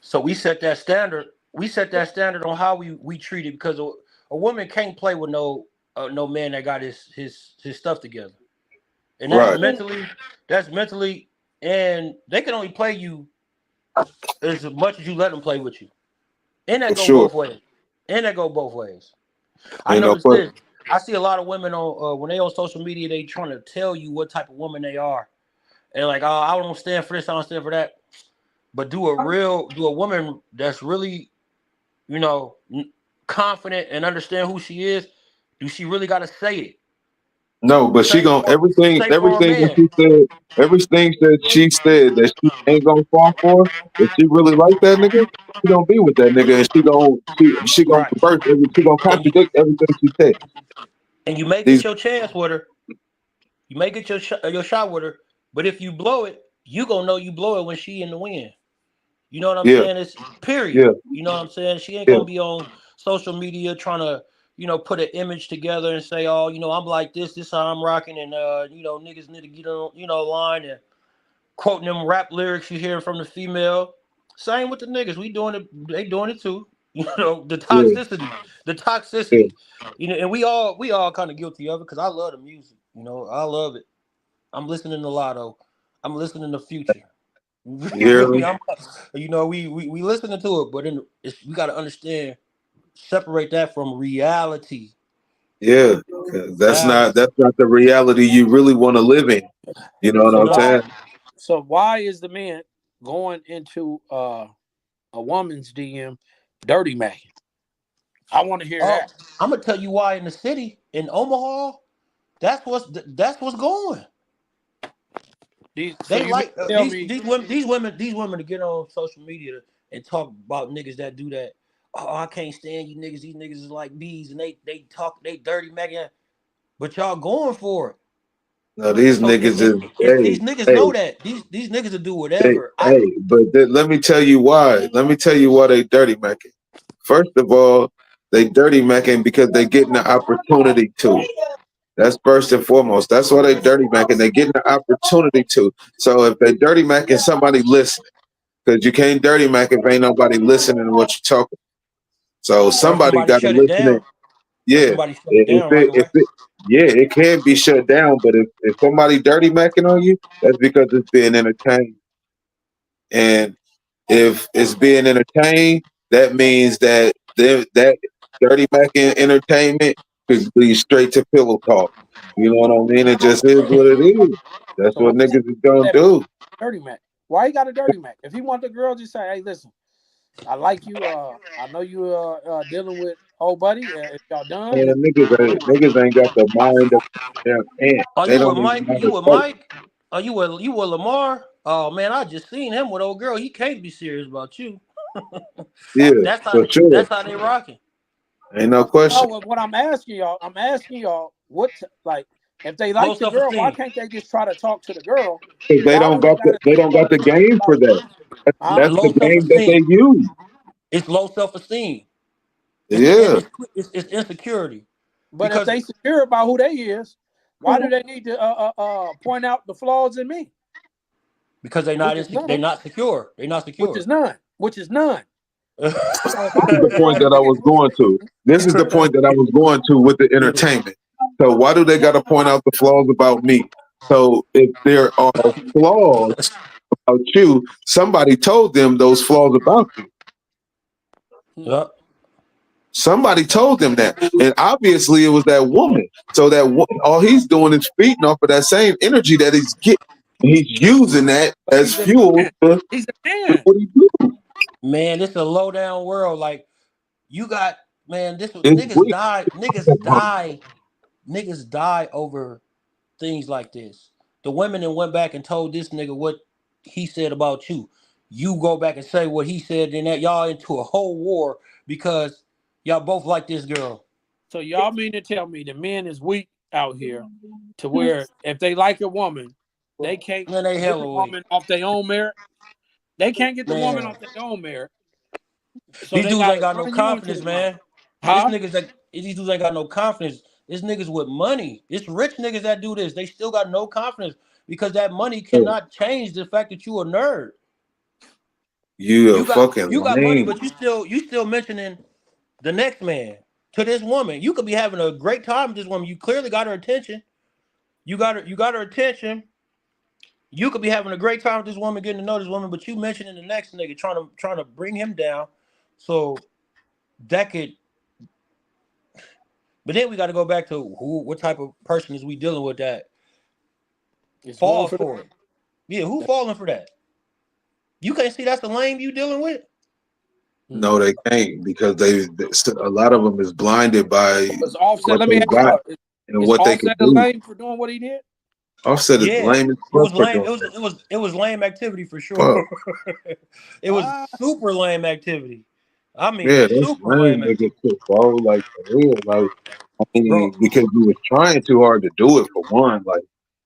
Speaker 1: So we set that standard. We set that standard on how we treat it because a woman can't play with no man that got his stuff together, and that's
Speaker 2: right,
Speaker 1: mentally that's mentally, and they can only play you as much as you let them play with you, and that
Speaker 2: for
Speaker 1: go
Speaker 2: sure.
Speaker 1: both ways. And that go both ways. I
Speaker 2: Ain't no
Speaker 1: noticed
Speaker 2: question.
Speaker 1: this. I see a lot of women on when they on social media. They trying to tell you what type of woman they are, and like, oh, I don't stand for this. I don't stand for that. But do a woman that's really you know, confident and understand who she is, do she really got to say it?
Speaker 2: No, but she
Speaker 1: Same
Speaker 2: gonna
Speaker 1: for a
Speaker 2: everything that
Speaker 1: man.
Speaker 2: she said, everything that she said that she ain't gonna fall for. If she really like that nigga, she gonna be with that nigga, and she gonna
Speaker 1: Right.
Speaker 2: she gonna
Speaker 1: And you
Speaker 2: contradict everything she said.
Speaker 1: may
Speaker 2: These
Speaker 1: get your chance with her. You may get your shot with her, but if you blow it, you gonna know you blow it when she in the wind. You know what I'm
Speaker 2: yeah,
Speaker 1: saying? It's period.
Speaker 2: yeah,
Speaker 1: You know what I'm saying? She ain't
Speaker 2: yeah.
Speaker 1: gonna be on social media trying to, put an image together and say, oh, I'm like this how I'm rocking, and niggas need to get on, line and quoting them rap lyrics you hear from the female. Same with the niggas. We doing it. They doing it too. The
Speaker 2: Yeah,
Speaker 1: toxicity, the
Speaker 2: yeah,
Speaker 1: toxicity. And we all kind of guilty of it because I love the music. I love it. I'm listening to Lotto. I'm listening to Future. You
Speaker 2: you hear
Speaker 1: feel me?
Speaker 2: me?
Speaker 1: We listening to it, but we got to understand, separate that from reality.
Speaker 2: Yeah, 'cause
Speaker 1: Reality.
Speaker 2: that's not the reality you really want to live in. You know what
Speaker 3: So
Speaker 2: I'm
Speaker 1: No.
Speaker 3: why
Speaker 2: saying?
Speaker 3: is the man going into a woman's DM dirty macking? I want to hear
Speaker 1: Oh,
Speaker 3: that.
Speaker 1: I'm gonna tell you why in the city in Omaha. That's what's going.
Speaker 3: So
Speaker 1: They
Speaker 3: you mean
Speaker 1: like
Speaker 3: to tell
Speaker 1: these
Speaker 3: me?
Speaker 1: these women these women to get on social media and talk about niggas that do that. Oh, I can't stand you niggas. These niggas is like bees, and they talk they dirty Megan, but y'all going for it.
Speaker 2: No, these
Speaker 1: So
Speaker 2: niggas is
Speaker 1: these niggas
Speaker 2: hey,
Speaker 1: know that these niggas will do
Speaker 2: hey,
Speaker 1: whatever.
Speaker 2: hey. But let me tell you why. Let me tell you why they dirty macking. First of all, they dirty macking because they getting the opportunity to. That's first and foremost. That's why they dirty macking. They getting the opportunity to. So if they dirty macking, somebody listening. Because you can't dirty mac if ain't nobody listening to what you're talking. So
Speaker 1: Or
Speaker 2: somebody
Speaker 1: somebody
Speaker 2: got to
Speaker 1: shut it
Speaker 2: listen.
Speaker 1: down, or
Speaker 2: Yeah,
Speaker 1: somebody shut it down right
Speaker 2: if
Speaker 1: away.
Speaker 2: it, yeah, it can be shut down. But if somebody dirty macking on you, that's because it's being entertained. And if it's being entertained, that means that that dirty macking entertainment could lead straight to pillow talk. You know what I mean? It just is what it is. That's
Speaker 3: So
Speaker 2: what
Speaker 3: what's
Speaker 2: niggas is gonna
Speaker 3: that
Speaker 2: do.
Speaker 3: dirty mac? Why he got a dirty mac? If he want the girl, just say, "Hey, listen, I like you. I know you dealing with old buddy. If y'all done,
Speaker 2: Man,
Speaker 3: then cool."
Speaker 2: niggas ain't got the mind of a damn ant.
Speaker 1: Are
Speaker 2: They
Speaker 1: you
Speaker 2: don't
Speaker 1: with
Speaker 2: even
Speaker 1: Mike?
Speaker 2: know how
Speaker 1: You
Speaker 2: to
Speaker 1: with
Speaker 2: talk.
Speaker 1: Mike? Are you with Lamar? Oh man, I just seen him with old girl. He can't be serious about you.
Speaker 2: Yeah,
Speaker 1: That's how
Speaker 2: for sure.
Speaker 1: that's how they rocking.
Speaker 2: Ain't no
Speaker 3: No,
Speaker 2: question.
Speaker 3: what I'm asking y'all, like, if they
Speaker 1: Low
Speaker 3: like the
Speaker 1: self
Speaker 3: girl, why
Speaker 1: esteem.
Speaker 3: can't they just try to talk to the girl?
Speaker 2: 'Cause
Speaker 3: Why do they got to
Speaker 2: they don't got the game for that.
Speaker 3: huh?
Speaker 2: That's the
Speaker 1: Low self
Speaker 2: game that they
Speaker 1: esteem.
Speaker 2: use.
Speaker 1: It's low self esteem.
Speaker 2: Yeah.
Speaker 1: It's insecurity
Speaker 3: But if
Speaker 1: because
Speaker 3: they secure about who they is, why do they need to point out the flaws in me,
Speaker 1: they're not
Speaker 3: which is
Speaker 1: they're
Speaker 3: none,
Speaker 1: not secure. They're not secure.
Speaker 3: which is none.
Speaker 1: Yeah.
Speaker 3: So if I
Speaker 2: This is the
Speaker 3: really
Speaker 2: point
Speaker 3: like
Speaker 2: that I was
Speaker 3: you,
Speaker 2: going to. This is the point that I was going to with the entertainment. So why do they got to point out the flaws about me? So if there are flaws about you, somebody told them those flaws about you.
Speaker 3: hmm,
Speaker 2: Somebody told them that, and obviously it was that woman. So all he's doing is feeding off of that same energy that he's getting. And he's using that as
Speaker 3: he's a
Speaker 2: fuel
Speaker 3: man.
Speaker 2: to
Speaker 3: He's a
Speaker 2: do
Speaker 3: man.
Speaker 2: what he do.
Speaker 1: Man, this is a low down world. Like you got man, this
Speaker 2: It's
Speaker 1: niggas
Speaker 2: weak.
Speaker 1: die, niggas die over things like this. The women that went back and told this nigga what he said about you. You go back and say what he said, and that y'all into a whole war because y'all both like this girl.
Speaker 3: So y'all mean to tell me the men is weak out here to where if they like a woman, they can't
Speaker 1: Man, they
Speaker 3: get the
Speaker 1: hella weak.
Speaker 3: woman off their own merit. They can't get the woman
Speaker 1: Man,
Speaker 3: off their own merit. So
Speaker 1: these
Speaker 3: they
Speaker 1: dudes ain't
Speaker 3: gotta
Speaker 1: got no
Speaker 3: run you into
Speaker 1: confidence,
Speaker 3: the ground.
Speaker 1: man. This
Speaker 3: Huh?
Speaker 1: niggas that these dudes ain't got no confidence. It's niggas with money. It's rich niggas that do this. They still got no confidence because that money cannot change the fact that you a nerd.
Speaker 2: You a
Speaker 1: You got
Speaker 2: fucking
Speaker 1: you got money,
Speaker 2: lame.
Speaker 1: but you still mentioning the next man to this woman. You could be having a great time with this woman. You clearly got her attention. You got her attention. You could be having a great time with this woman, getting to know this woman, but you mentioning the next nigga, trying to bring him down. So that could. But then we got to go back to what type of person is we dealing with that
Speaker 3: It's going
Speaker 1: falls
Speaker 3: for the
Speaker 1: for it. Yeah, who falling for that? You can't see that's the lame you dealing with.
Speaker 3: hmm.
Speaker 2: No, they can't because a lot of them is blinded by
Speaker 3: Was Offset?
Speaker 2: what
Speaker 3: Let me
Speaker 2: they
Speaker 3: ask
Speaker 2: got
Speaker 3: y'all:
Speaker 2: and
Speaker 3: is
Speaker 2: what they could
Speaker 3: Offset a
Speaker 2: do.
Speaker 3: lame for doing what he did?
Speaker 2: Offset is
Speaker 1: Yeah,
Speaker 2: lame as
Speaker 1: it
Speaker 2: fuck
Speaker 1: was
Speaker 2: for
Speaker 1: lame.
Speaker 2: doing
Speaker 1: It was lame activity for sure.
Speaker 2: fuck.
Speaker 1: It was
Speaker 3: Ah,
Speaker 1: super lame activity. I mean,
Speaker 2: Yeah, that's
Speaker 1: super lame
Speaker 2: lame nigga
Speaker 1: activity,
Speaker 2: shit, bro. Like for real. Like I
Speaker 1: bro.
Speaker 2: mean, because you was trying too hard to do it for one, like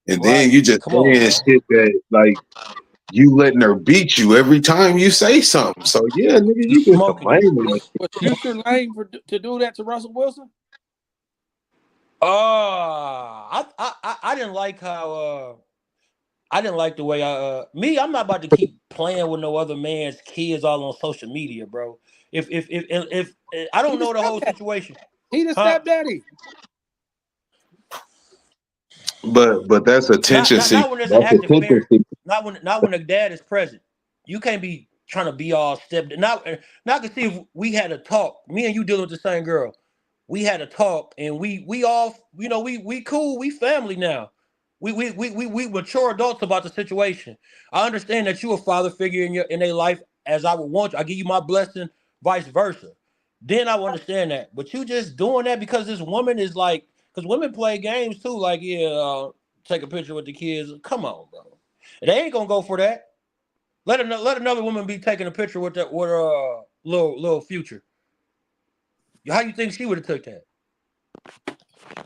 Speaker 2: and then
Speaker 1: Right?
Speaker 2: you just
Speaker 1: Come on,
Speaker 2: saying
Speaker 1: man.
Speaker 2: shit that like you letting her beat you every time you say something. So yeah, nigga,
Speaker 1: You
Speaker 2: you just a
Speaker 1: smoking.
Speaker 2: lame.
Speaker 3: was Future lame for to do that to Russell Wilson?
Speaker 1: I didn't like how I didn't like the way me. I'm not about to keep playing with no other man's kids all on social media, bro. If I
Speaker 3: He
Speaker 1: don't
Speaker 3: the
Speaker 1: know the whole
Speaker 3: stepdaddy.
Speaker 1: situation,
Speaker 3: He the
Speaker 1: huh?
Speaker 3: stepdaddy.
Speaker 2: But that's
Speaker 1: Not
Speaker 2: attention
Speaker 1: not
Speaker 2: seeking.
Speaker 1: not when there's an
Speaker 2: That's
Speaker 1: active
Speaker 2: attention
Speaker 1: parent.
Speaker 2: seeking.
Speaker 1: Not when the dad is present. You can't be trying to be all stepped. Now I can see if we had a talk. Me and you dealing with the same girl. We had a talk, and we all we cool. We family now. We mature adults about the situation. I understand that you a father figure in their life as I would want you. I give you my blessing, vice versa. Then I would understand that. But you just doing that because this woman is like, because women play games too. Like, yeah, take a picture with the kids. Come on, bro. They ain't gonna go for that. Let another woman be taking a picture with that with little future. How you think she would have took that?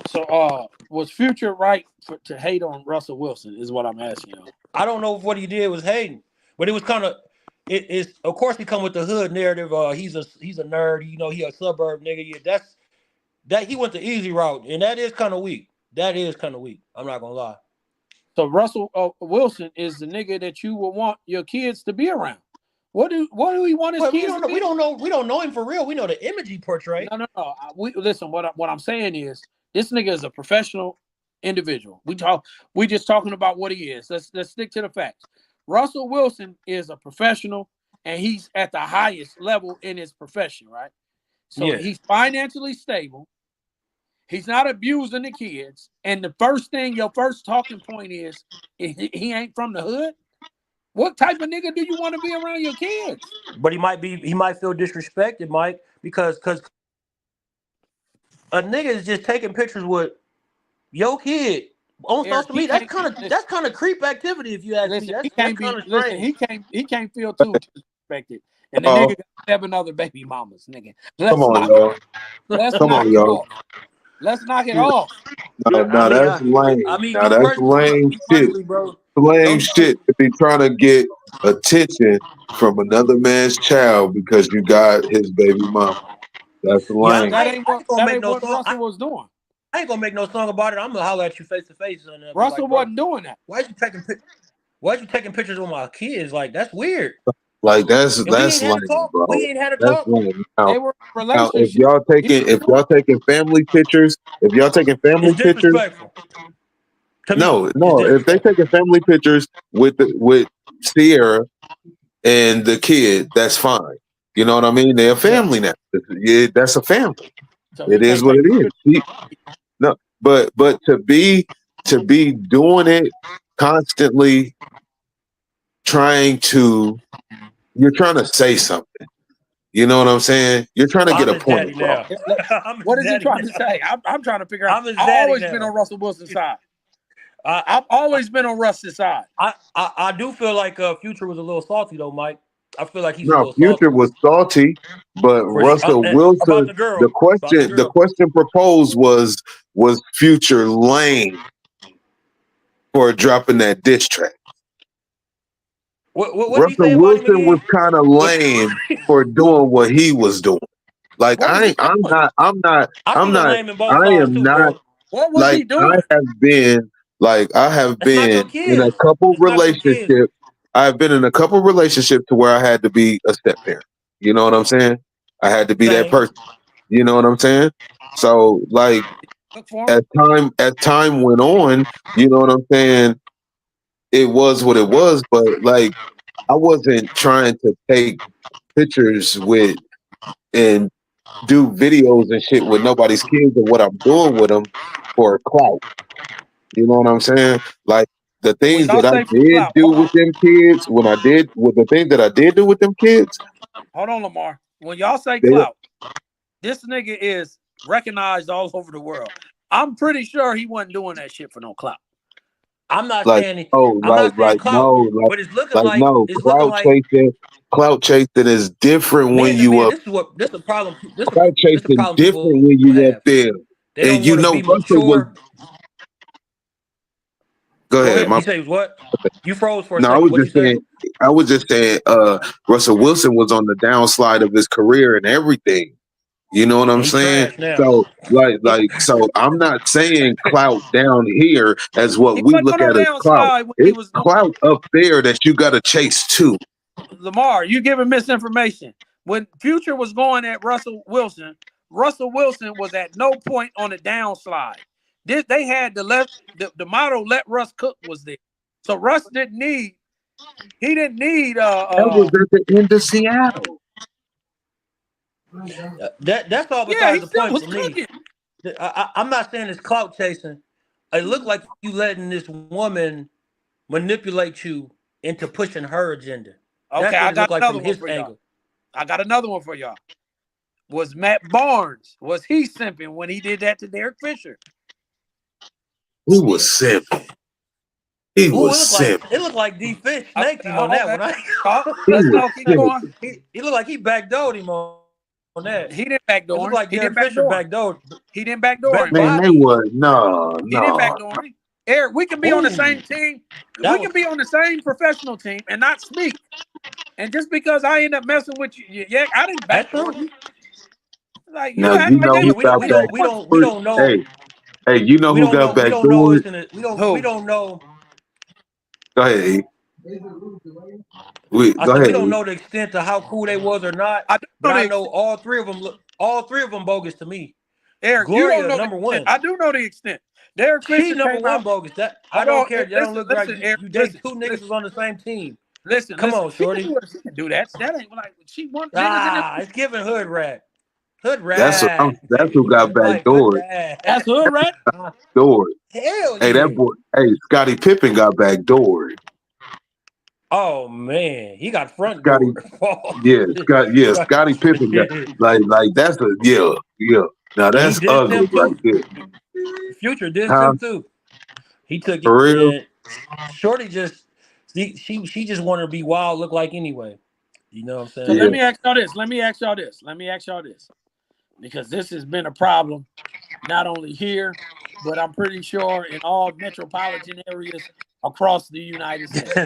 Speaker 3: So, was Future right to hate on Russell Wilson? Is what I'm asking you.
Speaker 1: I don't know if what he did was hating, but it was kind of it's of course he come with the hood narrative. He's a nerd. He a suburb nigga. Yeah, that he went the easy route, and that is kind of weak. That is kind of weak. I'm not gonna lie.
Speaker 3: So Russell Wilson is the nigga that you would want your kids to be around. What do he want his
Speaker 1: Well, we
Speaker 3: kids
Speaker 1: don't
Speaker 3: to
Speaker 1: know.
Speaker 3: be?
Speaker 1: We don't know him for real. We know the image he portrayed.
Speaker 3: No. We listen. What I'm saying is this nigga is a professional individual. We just talking about what he is. Let's stick to the facts. Russell Wilson is a professional and he's at the highest level in his profession, right? So
Speaker 1: Yeah,
Speaker 3: he's financially stable. He's not abusing the kids. And the first thing, your first talking point is he ain't from the hood. What type of nigga do you want to be around your kids?
Speaker 1: but he might feel disrespected, Mike, because a nigga is just taking pictures with your kid on
Speaker 3: Eric,
Speaker 1: social
Speaker 3: he
Speaker 1: media.
Speaker 3: can't
Speaker 1: That's kind of creep activity, if you ask me.
Speaker 3: listen. He
Speaker 1: That's
Speaker 3: can't
Speaker 1: kind
Speaker 3: be
Speaker 1: of
Speaker 3: listen.
Speaker 1: strange.
Speaker 3: He can't feel too disrespected. And the
Speaker 2: Oh,
Speaker 3: nigga got 7 other baby mamas, nigga.
Speaker 2: come
Speaker 3: Let's
Speaker 2: on,
Speaker 3: knock it
Speaker 2: y'all.
Speaker 3: off. Let's
Speaker 2: Come
Speaker 3: knock
Speaker 2: on,
Speaker 3: it
Speaker 2: y'all.
Speaker 3: off. Let's knock it
Speaker 1: Yeah,
Speaker 3: off.
Speaker 2: No,
Speaker 1: I
Speaker 2: no,
Speaker 1: mean,
Speaker 2: that's
Speaker 1: I, I
Speaker 2: lame.
Speaker 1: mean,
Speaker 2: Now that's lame
Speaker 1: me
Speaker 2: shit.
Speaker 1: personally, bro.
Speaker 2: Lame
Speaker 1: Don't
Speaker 2: shit to be trying to get attention from another man's child because you got his baby mama. That's
Speaker 1: Yeah,
Speaker 2: lame.
Speaker 1: I ain't gonna make no
Speaker 3: What
Speaker 1: song.
Speaker 3: Russell was doing.
Speaker 1: I ain't gonna make no song about it. I'm gonna holler at you face to face and be like,
Speaker 3: Russell
Speaker 1: bro,
Speaker 3: wasn't doing that.
Speaker 1: why you taking pictures with my kids? Like, that's weird.
Speaker 2: Like that's
Speaker 1: And we
Speaker 2: that's
Speaker 1: ain't had a
Speaker 2: lame,
Speaker 1: talk. We
Speaker 2: bro.
Speaker 1: ain't had a
Speaker 2: That's
Speaker 1: talk.
Speaker 2: lame.
Speaker 3: They were in a
Speaker 2: Now
Speaker 3: relationship. He
Speaker 2: if
Speaker 3: wasn't doing
Speaker 2: y'all taking family pictures, if y'all taking
Speaker 1: It's
Speaker 2: family pictures,
Speaker 1: disrespectful to me.
Speaker 2: no,
Speaker 1: It's
Speaker 2: no. If they
Speaker 1: disrespectful.
Speaker 2: taking family pictures with Sierra and the kid, that's fine. You know what I mean? They're a
Speaker 1: Yeah.
Speaker 2: family now. Yeah, that's a family.
Speaker 3: so he
Speaker 2: It is
Speaker 3: can't
Speaker 2: what
Speaker 3: take
Speaker 2: it is. No, but to be doing it constantly, trying to you're trying to say something. You know what I'm saying? You're trying to get
Speaker 1: I'm
Speaker 2: a
Speaker 1: his
Speaker 2: point
Speaker 1: daddy
Speaker 2: across.
Speaker 1: now. I'm his
Speaker 3: What is he
Speaker 1: daddy
Speaker 3: trying to
Speaker 1: now.
Speaker 3: say? I'm trying to figure out.
Speaker 1: I'm his
Speaker 3: I've
Speaker 1: daddy
Speaker 3: always been
Speaker 1: now.
Speaker 3: on Russell Wilson's side.
Speaker 1: I
Speaker 3: I've always been on Russ's side.
Speaker 1: I do feel like Future was a little salty though, Mike. I feel like he's a
Speaker 2: No,
Speaker 1: little
Speaker 2: Future
Speaker 1: salty
Speaker 2: was salty, but Russell
Speaker 1: about
Speaker 2: Wilson.
Speaker 1: the girl.
Speaker 2: The
Speaker 1: About the
Speaker 2: question, the
Speaker 1: girl.
Speaker 2: question proposed was Future lame for dropping that diss track.
Speaker 1: What did he
Speaker 2: Russell
Speaker 1: say about him
Speaker 2: Wilson was
Speaker 1: again?
Speaker 2: kind of
Speaker 1: What
Speaker 2: lame for doing what he was doing. Like
Speaker 3: What was he
Speaker 2: I'm
Speaker 3: doing?
Speaker 2: not, I'm not,
Speaker 1: I
Speaker 2: I'm
Speaker 1: see the
Speaker 2: not,
Speaker 1: lame in both
Speaker 2: I
Speaker 1: sides
Speaker 2: am
Speaker 1: too,
Speaker 2: not
Speaker 1: bro.
Speaker 3: What was
Speaker 2: like
Speaker 3: he doing?
Speaker 2: I have
Speaker 1: It's not your
Speaker 2: been in a
Speaker 1: kids.
Speaker 2: couple
Speaker 1: It's not your kids.
Speaker 2: relationships. I've been in a couple relationships to where I had to be a step parent. You know what I'm saying? I had to be that
Speaker 1: Same.
Speaker 2: person. You know what I'm saying? So like
Speaker 3: Look for him.
Speaker 2: as time went on, you know what I'm saying? It was what it was, but like I wasn't trying to take pictures with and do videos and shit with nobody's kids or what I'm doing with them for clout. You know what I'm saying? Like the
Speaker 3: When
Speaker 2: things
Speaker 3: y'all
Speaker 2: that I
Speaker 3: say for
Speaker 2: did
Speaker 3: clout,
Speaker 2: do with them kids, with the things that I did do with them kids,
Speaker 3: hold on, Lamar. When y'all say
Speaker 2: they
Speaker 3: clout, this nigga is recognized all over the world. I'm pretty sure he wasn't doing that shit for no clout.
Speaker 1: I'm not
Speaker 2: like
Speaker 1: saying
Speaker 2: oh
Speaker 1: I'm not saying
Speaker 2: like
Speaker 1: clout,
Speaker 2: no
Speaker 1: but
Speaker 2: no
Speaker 1: it's looking like
Speaker 2: clout chasing is different when
Speaker 1: man to
Speaker 2: you
Speaker 1: man.
Speaker 2: up.
Speaker 1: This is the problem.
Speaker 2: Clout
Speaker 1: This the
Speaker 2: chasing
Speaker 1: problem
Speaker 2: different
Speaker 1: people
Speaker 2: when you up
Speaker 1: have.
Speaker 2: there.
Speaker 1: They
Speaker 2: And
Speaker 1: don't
Speaker 2: you
Speaker 1: want to
Speaker 2: know
Speaker 1: be
Speaker 2: Russell was
Speaker 1: mature.
Speaker 2: go
Speaker 1: Go
Speaker 2: ahead,
Speaker 1: ahead.
Speaker 2: my
Speaker 1: You say what? You froze for a
Speaker 2: no,
Speaker 1: second. What you say?
Speaker 2: I was just saying Russell Wilson was on the downslide of his career and everything. You know what I'm
Speaker 1: He
Speaker 2: saying?
Speaker 1: trash now.
Speaker 2: So so I'm not saying clout down here as what
Speaker 3: He
Speaker 2: we
Speaker 3: wasn't
Speaker 2: look
Speaker 3: on no
Speaker 2: at as clout.
Speaker 3: downslide when he
Speaker 2: It's
Speaker 3: was doing
Speaker 2: clout up there that you got to chase too.
Speaker 3: Lamar. You giving misinformation. When Future was going at Russell Wilson was at no point on a downslide. They had the motto "Let Russ cook" was there. So Russ didn't need. He didn't need.
Speaker 2: That was at the end of Seattle.
Speaker 1: That's all
Speaker 3: Yeah, he
Speaker 1: besides the
Speaker 3: still
Speaker 1: point
Speaker 3: was
Speaker 1: for me.
Speaker 3: cooking.
Speaker 1: I'm not saying it's clout chasing. It looked like you letting this woman manipulate you into pushing her agenda.
Speaker 3: Okay,
Speaker 1: That's what
Speaker 3: I
Speaker 1: it looked
Speaker 3: got
Speaker 1: like
Speaker 3: another
Speaker 1: from
Speaker 3: one
Speaker 1: his
Speaker 3: for y'all.
Speaker 1: angle.
Speaker 3: I got another one for y'all. Was Matt Barnes? Was he simping when he did that to Derek Fisher?
Speaker 2: He was simping. He
Speaker 1: Ooh,
Speaker 2: was simping.
Speaker 1: it looked like D Fish snaked him on that
Speaker 3: Okay,
Speaker 1: one.
Speaker 2: He
Speaker 3: let's
Speaker 2: was
Speaker 3: go. Keep
Speaker 2: simping.
Speaker 3: going.
Speaker 1: He looked like he backdoored him on that.
Speaker 3: He didn't
Speaker 1: It looked
Speaker 3: backdoor
Speaker 1: like
Speaker 3: him.
Speaker 1: Derek
Speaker 3: He didn't
Speaker 1: Fisher
Speaker 3: backdoor him.
Speaker 1: backdoored
Speaker 3: He didn't backdoor him,
Speaker 2: Man,
Speaker 3: Eric.
Speaker 2: they
Speaker 1: Bobby.
Speaker 2: was no,
Speaker 3: He didn't
Speaker 2: no.
Speaker 3: backdoor him. Eric, we can be on the
Speaker 1: Ooh,
Speaker 3: same team. We
Speaker 1: that was
Speaker 3: can be on the same professional team and not speak. And just because I end up messing with you, yeah, I didn't
Speaker 1: that's
Speaker 3: backdoor
Speaker 1: true.
Speaker 3: you. Like
Speaker 2: Now
Speaker 3: you act
Speaker 2: you
Speaker 3: like
Speaker 2: know
Speaker 3: they
Speaker 1: Yeah,
Speaker 2: who
Speaker 3: was
Speaker 1: we
Speaker 2: got
Speaker 1: don't we
Speaker 3: playing
Speaker 1: don't we
Speaker 2: back.
Speaker 3: sports.
Speaker 1: don't we don't know
Speaker 2: Hey, you know who got
Speaker 1: we don't know
Speaker 2: backdoored?
Speaker 1: us in it. We
Speaker 3: Who?
Speaker 1: don't know.
Speaker 2: Go ahead. E. We
Speaker 1: I
Speaker 2: go
Speaker 1: said we
Speaker 2: ahead.
Speaker 1: don't
Speaker 2: E.
Speaker 1: know the extent of how cool they was or not,
Speaker 3: I do
Speaker 1: but
Speaker 3: know
Speaker 1: I
Speaker 3: the
Speaker 1: know
Speaker 3: extent.
Speaker 1: all three of them bogus to me.
Speaker 3: Eric, you don't
Speaker 1: Gloria
Speaker 3: know the
Speaker 1: number
Speaker 3: extent.
Speaker 1: one.
Speaker 3: I do know the extent. Derek
Speaker 1: She
Speaker 3: Fisher
Speaker 1: number
Speaker 3: came
Speaker 1: one
Speaker 3: out.
Speaker 1: bogus. That I
Speaker 3: Hold
Speaker 1: don't
Speaker 3: on.
Speaker 1: care. That don't
Speaker 3: Listen,
Speaker 1: look like
Speaker 3: listen, Eric.
Speaker 1: you date
Speaker 3: Listen,
Speaker 1: two niggas
Speaker 3: listen,
Speaker 1: who's on the same team.
Speaker 3: listen,
Speaker 1: Come
Speaker 3: listen.
Speaker 1: on, shorty.
Speaker 3: She can do that. That ain't like she want niggas in
Speaker 1: Ah,
Speaker 3: this.
Speaker 1: it's giving hood rat. Hood
Speaker 2: That's
Speaker 1: rat,
Speaker 2: that's who got
Speaker 1: baby. Like hood
Speaker 2: backdoored.
Speaker 3: That's
Speaker 1: rat.
Speaker 3: hood rat.
Speaker 2: Doored.
Speaker 1: Hell
Speaker 2: Hey, that
Speaker 1: yeah.
Speaker 2: boy. Hey, Scottie Pippen got backdoored.
Speaker 1: Oh man, he got front
Speaker 2: Scotty,
Speaker 1: door.
Speaker 2: yeah, Scottie Pippen got like that's a yeah. Now
Speaker 1: And he
Speaker 2: that's
Speaker 1: dissed
Speaker 2: ugly
Speaker 1: him
Speaker 2: right
Speaker 1: too.
Speaker 2: there.
Speaker 1: Future dissed
Speaker 2: Huh?
Speaker 1: him too. He took it
Speaker 2: For real?
Speaker 1: and Shorty just she just wanted to be wild look like anyway. You know what I'm
Speaker 3: So
Speaker 1: saying?
Speaker 3: let
Speaker 2: Yeah.
Speaker 3: me ask y'all this. Because this has been a problem not only here, but I'm pretty sure in all metropolitan areas across the United States.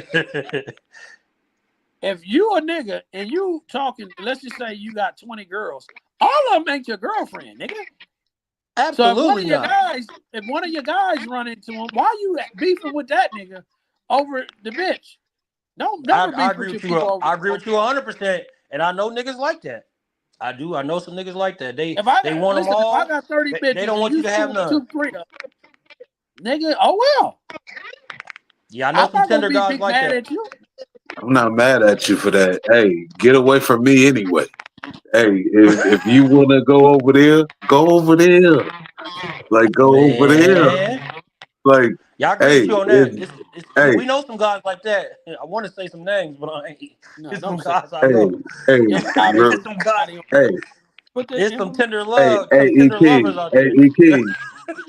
Speaker 3: If you a nigga and you talking, let's just say you got 20 girls, all of them ain't your girlfriend, nigga. So
Speaker 1: Absolutely not.
Speaker 3: if one of your guys run into him, why you beefing with that nigga over the bitch? Don't never
Speaker 1: I
Speaker 3: beef
Speaker 1: agree
Speaker 3: with your
Speaker 1: with you.
Speaker 3: people over.
Speaker 1: I agree with you 100%. And I know niggas like that. I do. I know some niggas like that.
Speaker 3: If I
Speaker 1: They
Speaker 3: got
Speaker 1: want them
Speaker 3: listen, if I
Speaker 1: all.
Speaker 3: got 30
Speaker 1: They
Speaker 3: bitches
Speaker 1: don't
Speaker 3: and
Speaker 1: want you
Speaker 3: you
Speaker 1: to have
Speaker 3: screw
Speaker 1: none.
Speaker 3: 2, 3 of them, nigga, oh well.
Speaker 1: Yeah, I know
Speaker 3: I'm
Speaker 1: some
Speaker 3: not gonna
Speaker 1: tender
Speaker 3: be
Speaker 1: guys
Speaker 3: big
Speaker 1: like
Speaker 3: mad
Speaker 1: that.
Speaker 3: at you.
Speaker 2: I'm not mad at you for that. Hey, get away from me anyway. Hey, if you wanna go over there. Like go over there.
Speaker 1: Man,
Speaker 2: Like,
Speaker 1: yeah, I agree
Speaker 2: hey,
Speaker 1: with you on
Speaker 2: if
Speaker 1: that.
Speaker 2: hey,
Speaker 1: We know some guys like that. I want to say some names, but I ain't.
Speaker 3: No,
Speaker 1: It's some
Speaker 3: don't say
Speaker 1: guys I
Speaker 2: hey,
Speaker 1: know.
Speaker 2: hey,
Speaker 3: you don't call me
Speaker 1: It's some guys.
Speaker 3: anybody on.
Speaker 2: hey,
Speaker 3: Put the
Speaker 1: It's
Speaker 3: information.
Speaker 2: hey,
Speaker 1: some
Speaker 2: E
Speaker 1: tender lovers
Speaker 2: King,
Speaker 1: out
Speaker 2: hey,
Speaker 1: there.
Speaker 2: E King,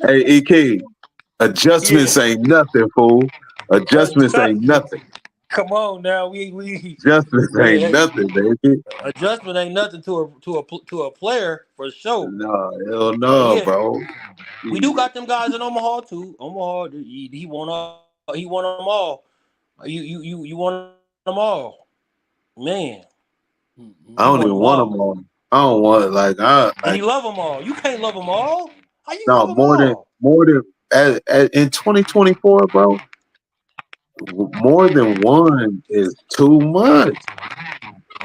Speaker 2: hey, E King.
Speaker 1: Yeah,
Speaker 2: Adjustments ain't nothing, fool. Adjustments ain't
Speaker 1: adjustment.
Speaker 2: nothing.
Speaker 1: Come on now, we
Speaker 2: Adjustments ain't
Speaker 1: hey,
Speaker 2: nothing, baby.
Speaker 1: adjustment ain't nothing to a player for sure.
Speaker 2: No, hell
Speaker 1: But
Speaker 2: no,
Speaker 1: yeah,
Speaker 2: bro.
Speaker 1: we do
Speaker 2: Shit.
Speaker 1: got them guys in Omaha too. Omaha, he want them all. You want them all, man.
Speaker 2: I
Speaker 1: You
Speaker 2: don't
Speaker 1: want
Speaker 2: even
Speaker 1: them
Speaker 2: want
Speaker 1: all,
Speaker 2: them on. I don't want
Speaker 1: and he love them all. You can't love them all. How you love
Speaker 2: no
Speaker 1: them all?
Speaker 2: more than in 2024, bro. More than one is too much.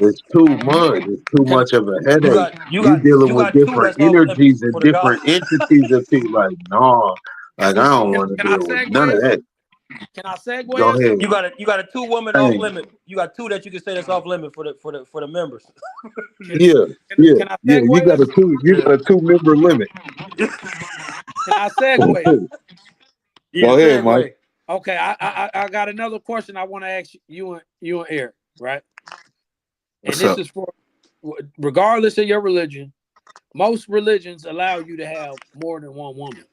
Speaker 2: It's too much. It's too
Speaker 3: Can I
Speaker 2: much of a headache. You dealing
Speaker 1: You
Speaker 2: with
Speaker 1: got two
Speaker 2: different
Speaker 1: that's off
Speaker 2: energies
Speaker 1: limits
Speaker 2: and
Speaker 1: for the God.
Speaker 2: different entities of people. Like, no, like I don't want to
Speaker 3: can I
Speaker 2: deal with none of
Speaker 3: segue?
Speaker 2: that.
Speaker 3: Can I segue
Speaker 2: Go
Speaker 3: us?
Speaker 2: ahead.
Speaker 1: You got a two woman off
Speaker 2: Hey,
Speaker 1: limit. You got two that you can say that's off limit for the members.
Speaker 3: Can,
Speaker 2: yeah, yeah,
Speaker 3: can I
Speaker 2: yeah. You
Speaker 3: segue
Speaker 2: got a
Speaker 3: us?
Speaker 2: two. You got a 2 member limit.
Speaker 3: Can I segue us?
Speaker 1: Yeah,
Speaker 2: Go ahead, Mike.
Speaker 1: segue.
Speaker 3: Okay, I got another question I want to ask you and Eric, right? And
Speaker 2: What's
Speaker 3: this
Speaker 2: up?
Speaker 3: is for regardless of your religion, most religions allow you to have more than one woman.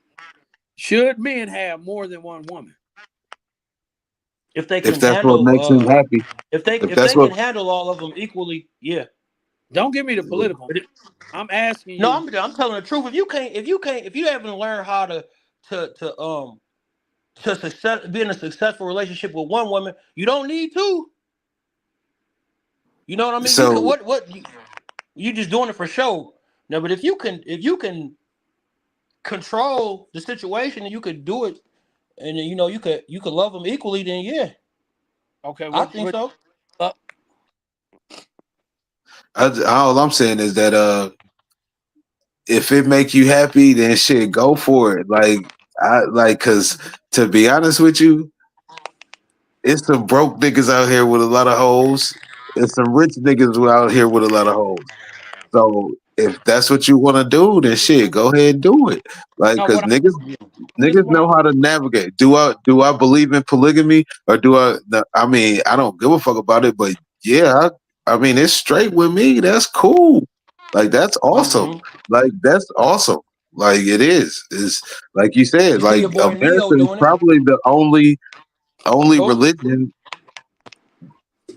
Speaker 3: Should men have more than one woman?
Speaker 1: If they
Speaker 2: If
Speaker 1: can
Speaker 2: that's what
Speaker 1: handle
Speaker 2: makes him happy. If
Speaker 1: if
Speaker 2: that's
Speaker 1: they
Speaker 2: what.
Speaker 1: can handle all of them equally, yeah.
Speaker 3: Don't give me the political.
Speaker 1: But
Speaker 3: I'm asking
Speaker 1: no,
Speaker 3: you.
Speaker 1: I'm telling the truth. If you haven't learned how to success be in a successful relationship with one woman, you don't need two. You know what I mean? You could
Speaker 2: So
Speaker 1: you just doing it for show. No, but if you can control the situation and you could do it, and you could love them equally, then yeah,
Speaker 3: Okay,
Speaker 1: I
Speaker 3: what
Speaker 1: think so.
Speaker 3: uh,
Speaker 2: All I'm saying is that if it make you happy, then shit, go for it. Cause to be honest with you, it's some broke niggas out here with a lot of hoes, and some rich niggas out here with a lot of hoes. So if that's what you want to do, then shit, go ahead and do it. Like,
Speaker 3: no,
Speaker 2: cause
Speaker 3: what this is
Speaker 2: niggas
Speaker 3: what
Speaker 2: know how to navigate. Do I believe in polygamy or do I? I mean, I don't give a fuck about it, but yeah, I mean, it's straight with me. That's cool. Like that's awesome.
Speaker 1: Hmm.
Speaker 2: Like that's awesome. Like it is. Is like you
Speaker 1: You
Speaker 2: said.
Speaker 1: see
Speaker 2: Like
Speaker 1: your boy Neo
Speaker 2: America is
Speaker 1: doing it.
Speaker 2: probably the only
Speaker 1: Go.
Speaker 2: religion.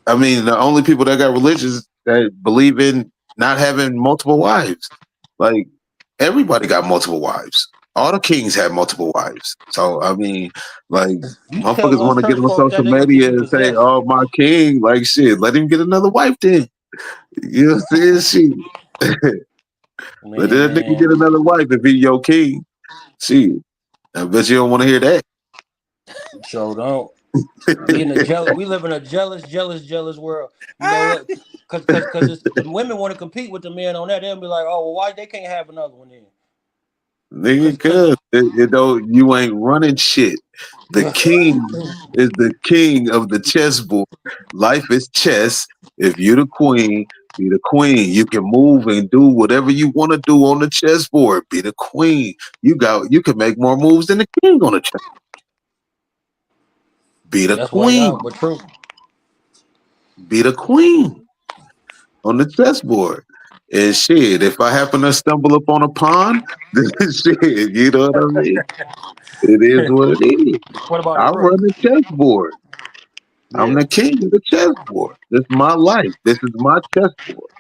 Speaker 2: I mean, the only people that got religions that believe in not having multiple wives. Like everybody got multiple wives. All the kings had multiple wives. So I mean, like
Speaker 1: You tell
Speaker 2: motherfuckers
Speaker 1: one
Speaker 2: want to get
Speaker 1: church
Speaker 2: on
Speaker 1: folk
Speaker 2: social
Speaker 1: that they gonna get
Speaker 2: media
Speaker 1: you
Speaker 2: and say,
Speaker 1: possessed.
Speaker 2: "Oh, my king!" Like shit, let him get another wife then. You know what I'm saying? Shit, let that nigga
Speaker 1: Man,
Speaker 2: get another wife if he your king. Shit, I bet you don't want to hear that.
Speaker 1: so don't. We live in a jealous world. You know what? Because women want to compete with the men on that. They'll be like, oh, well, why they can't have another one then?
Speaker 2: Nigga,
Speaker 1: Because
Speaker 2: cuz you ain't running shit. The king is the king of the chessboard. Life is chess. If you the queen, be the queen. You can move and do whatever you want to do on the chessboard. Be the queen. You can make more moves than the king on the chess. Be the
Speaker 1: that's way
Speaker 2: queen.
Speaker 1: out, but true.
Speaker 2: Be the queen on the chessboard. And shit, if I happen to stumble upon a pawn, then shit, you know what I mean? It is what it is.
Speaker 1: What about a
Speaker 2: I
Speaker 1: rook?
Speaker 2: run the chessboard. I'm
Speaker 1: Yeah,
Speaker 2: the king of the chessboard. This is my life. This is my chessboard.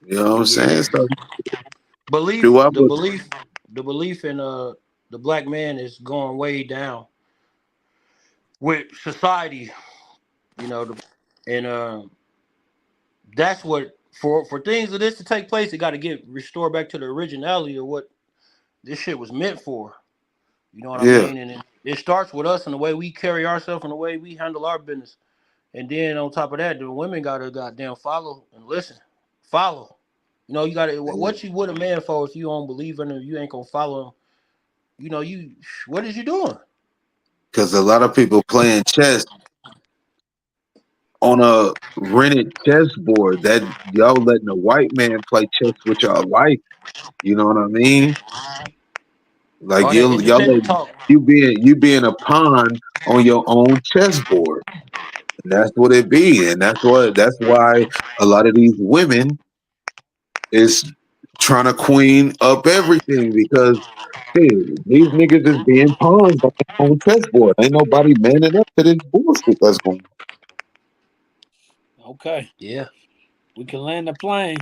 Speaker 2: You know what I'm saying?
Speaker 1: yeah.
Speaker 2: So do
Speaker 1: Belief,
Speaker 2: I?
Speaker 1: the belief, the belief in the black man is going way down with society. You know, and that's what for things of this to take place, it got to get restored back to the originality of what this shit was meant for. You know what I
Speaker 2: Yeah,
Speaker 1: mean? And it starts with us and the way we carry ourselves and the way we handle our business. And then on top of that, the women gotta goddamn follow and listen. Follow. You know, you gotta what you with a man for if you don't believe in him, you ain't gonna follow him. You know, what is you doing?
Speaker 2: because a lot of people playing chess on a rented chessboard. That y'all letting a white man play chess with your life. You know what I mean? Like
Speaker 1: All that
Speaker 2: y'all let
Speaker 1: independent talk.
Speaker 2: you being a pawn on your own chessboard. And that's what it be. And that's why a lot of these women is trying to queen up everything because shit, these niggas is being pawns on their own chessboard. Ain't nobody manning up to this bullshit that's going
Speaker 3: okay.
Speaker 1: Yeah.
Speaker 3: We can land the plane.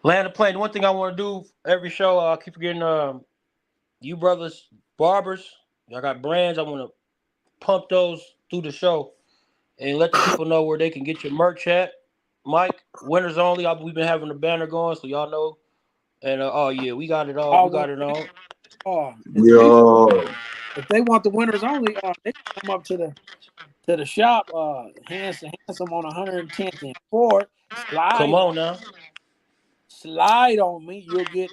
Speaker 1: Land the plane. One thing I want to do every show, I keep forgetting you brothers, barbers, y'all got brands. I want to pump those through the show and let the people know where they can get your merch at. Mike, winners only. We've been having the banner going, so y'all know. And oh yeah, we got it all. We
Speaker 3: All
Speaker 1: got
Speaker 3: one.
Speaker 1: it all.
Speaker 3: If the people,
Speaker 2: Yo,
Speaker 3: if they want the winners only, they can come up to the shop. Handsome on 110th and Ford.
Speaker 1: Come
Speaker 3: Slide on,
Speaker 1: on now.
Speaker 3: slide on me. You'll get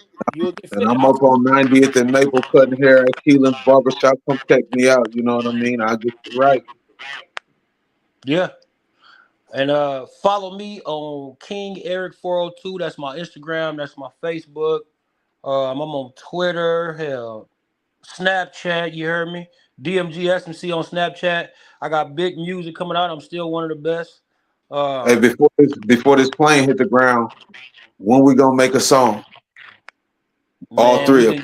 Speaker 2: and
Speaker 3: fitted.
Speaker 2: I'm up on 90th and Maple cutting hair at Keelan's Barbershop. Come check me out. You know what I mean? I get you right.
Speaker 1: Yeah. And follow me on King Eric 402. That's my Instagram. That's my Facebook. I'm on Twitter. Hell, Snapchat. You heard me. DMGSMC on Snapchat. I got big music coming out. I'm still one of the best.
Speaker 2: Hey,
Speaker 1: Um,
Speaker 2: before this plane hit the ground, when we gonna make a song? All
Speaker 1: man,
Speaker 2: three of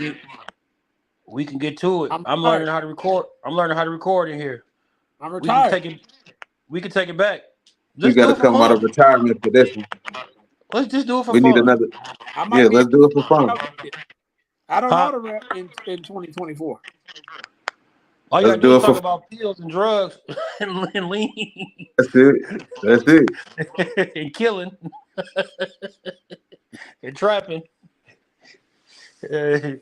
Speaker 1: we can get to it.
Speaker 3: I'm
Speaker 1: I'm
Speaker 3: retired.
Speaker 1: learning how to record. I'm learning how to record in here.
Speaker 3: I'm
Speaker 1: We can
Speaker 3: retired.
Speaker 1: take it. We can take it back.
Speaker 2: we
Speaker 1: Let's
Speaker 2: got
Speaker 1: do
Speaker 2: to
Speaker 1: it for
Speaker 2: come out of
Speaker 1: fun.
Speaker 2: retirement for this one.
Speaker 1: Let's just do it for
Speaker 2: We need
Speaker 1: fun.
Speaker 2: another.
Speaker 3: I
Speaker 2: Yeah,
Speaker 3: might be
Speaker 2: let's do it for fun.
Speaker 3: out this year. I don't know
Speaker 1: Huh?
Speaker 3: the rep in 2024.
Speaker 1: All you
Speaker 2: Let's
Speaker 1: gotta do
Speaker 2: do
Speaker 1: is
Speaker 2: it for
Speaker 1: talk
Speaker 2: fun.
Speaker 1: about pills and drugs and lean
Speaker 2: That's it. That's it.
Speaker 1: and killing. and trapping. But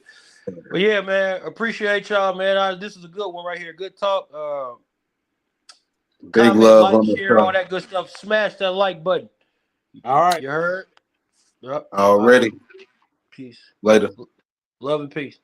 Speaker 1: yeah, man, appreciate y'all, man. This is a good one right here. Good talk.
Speaker 2: Big
Speaker 1: Comment,
Speaker 2: love
Speaker 1: like,
Speaker 2: on the
Speaker 1: share, all
Speaker 2: show
Speaker 1: that good stuff. Smash that like button.
Speaker 3: All right.
Speaker 1: You heard? Yep. All right.
Speaker 2: already.
Speaker 1: Peace.
Speaker 2: Later.
Speaker 1: Love and peace.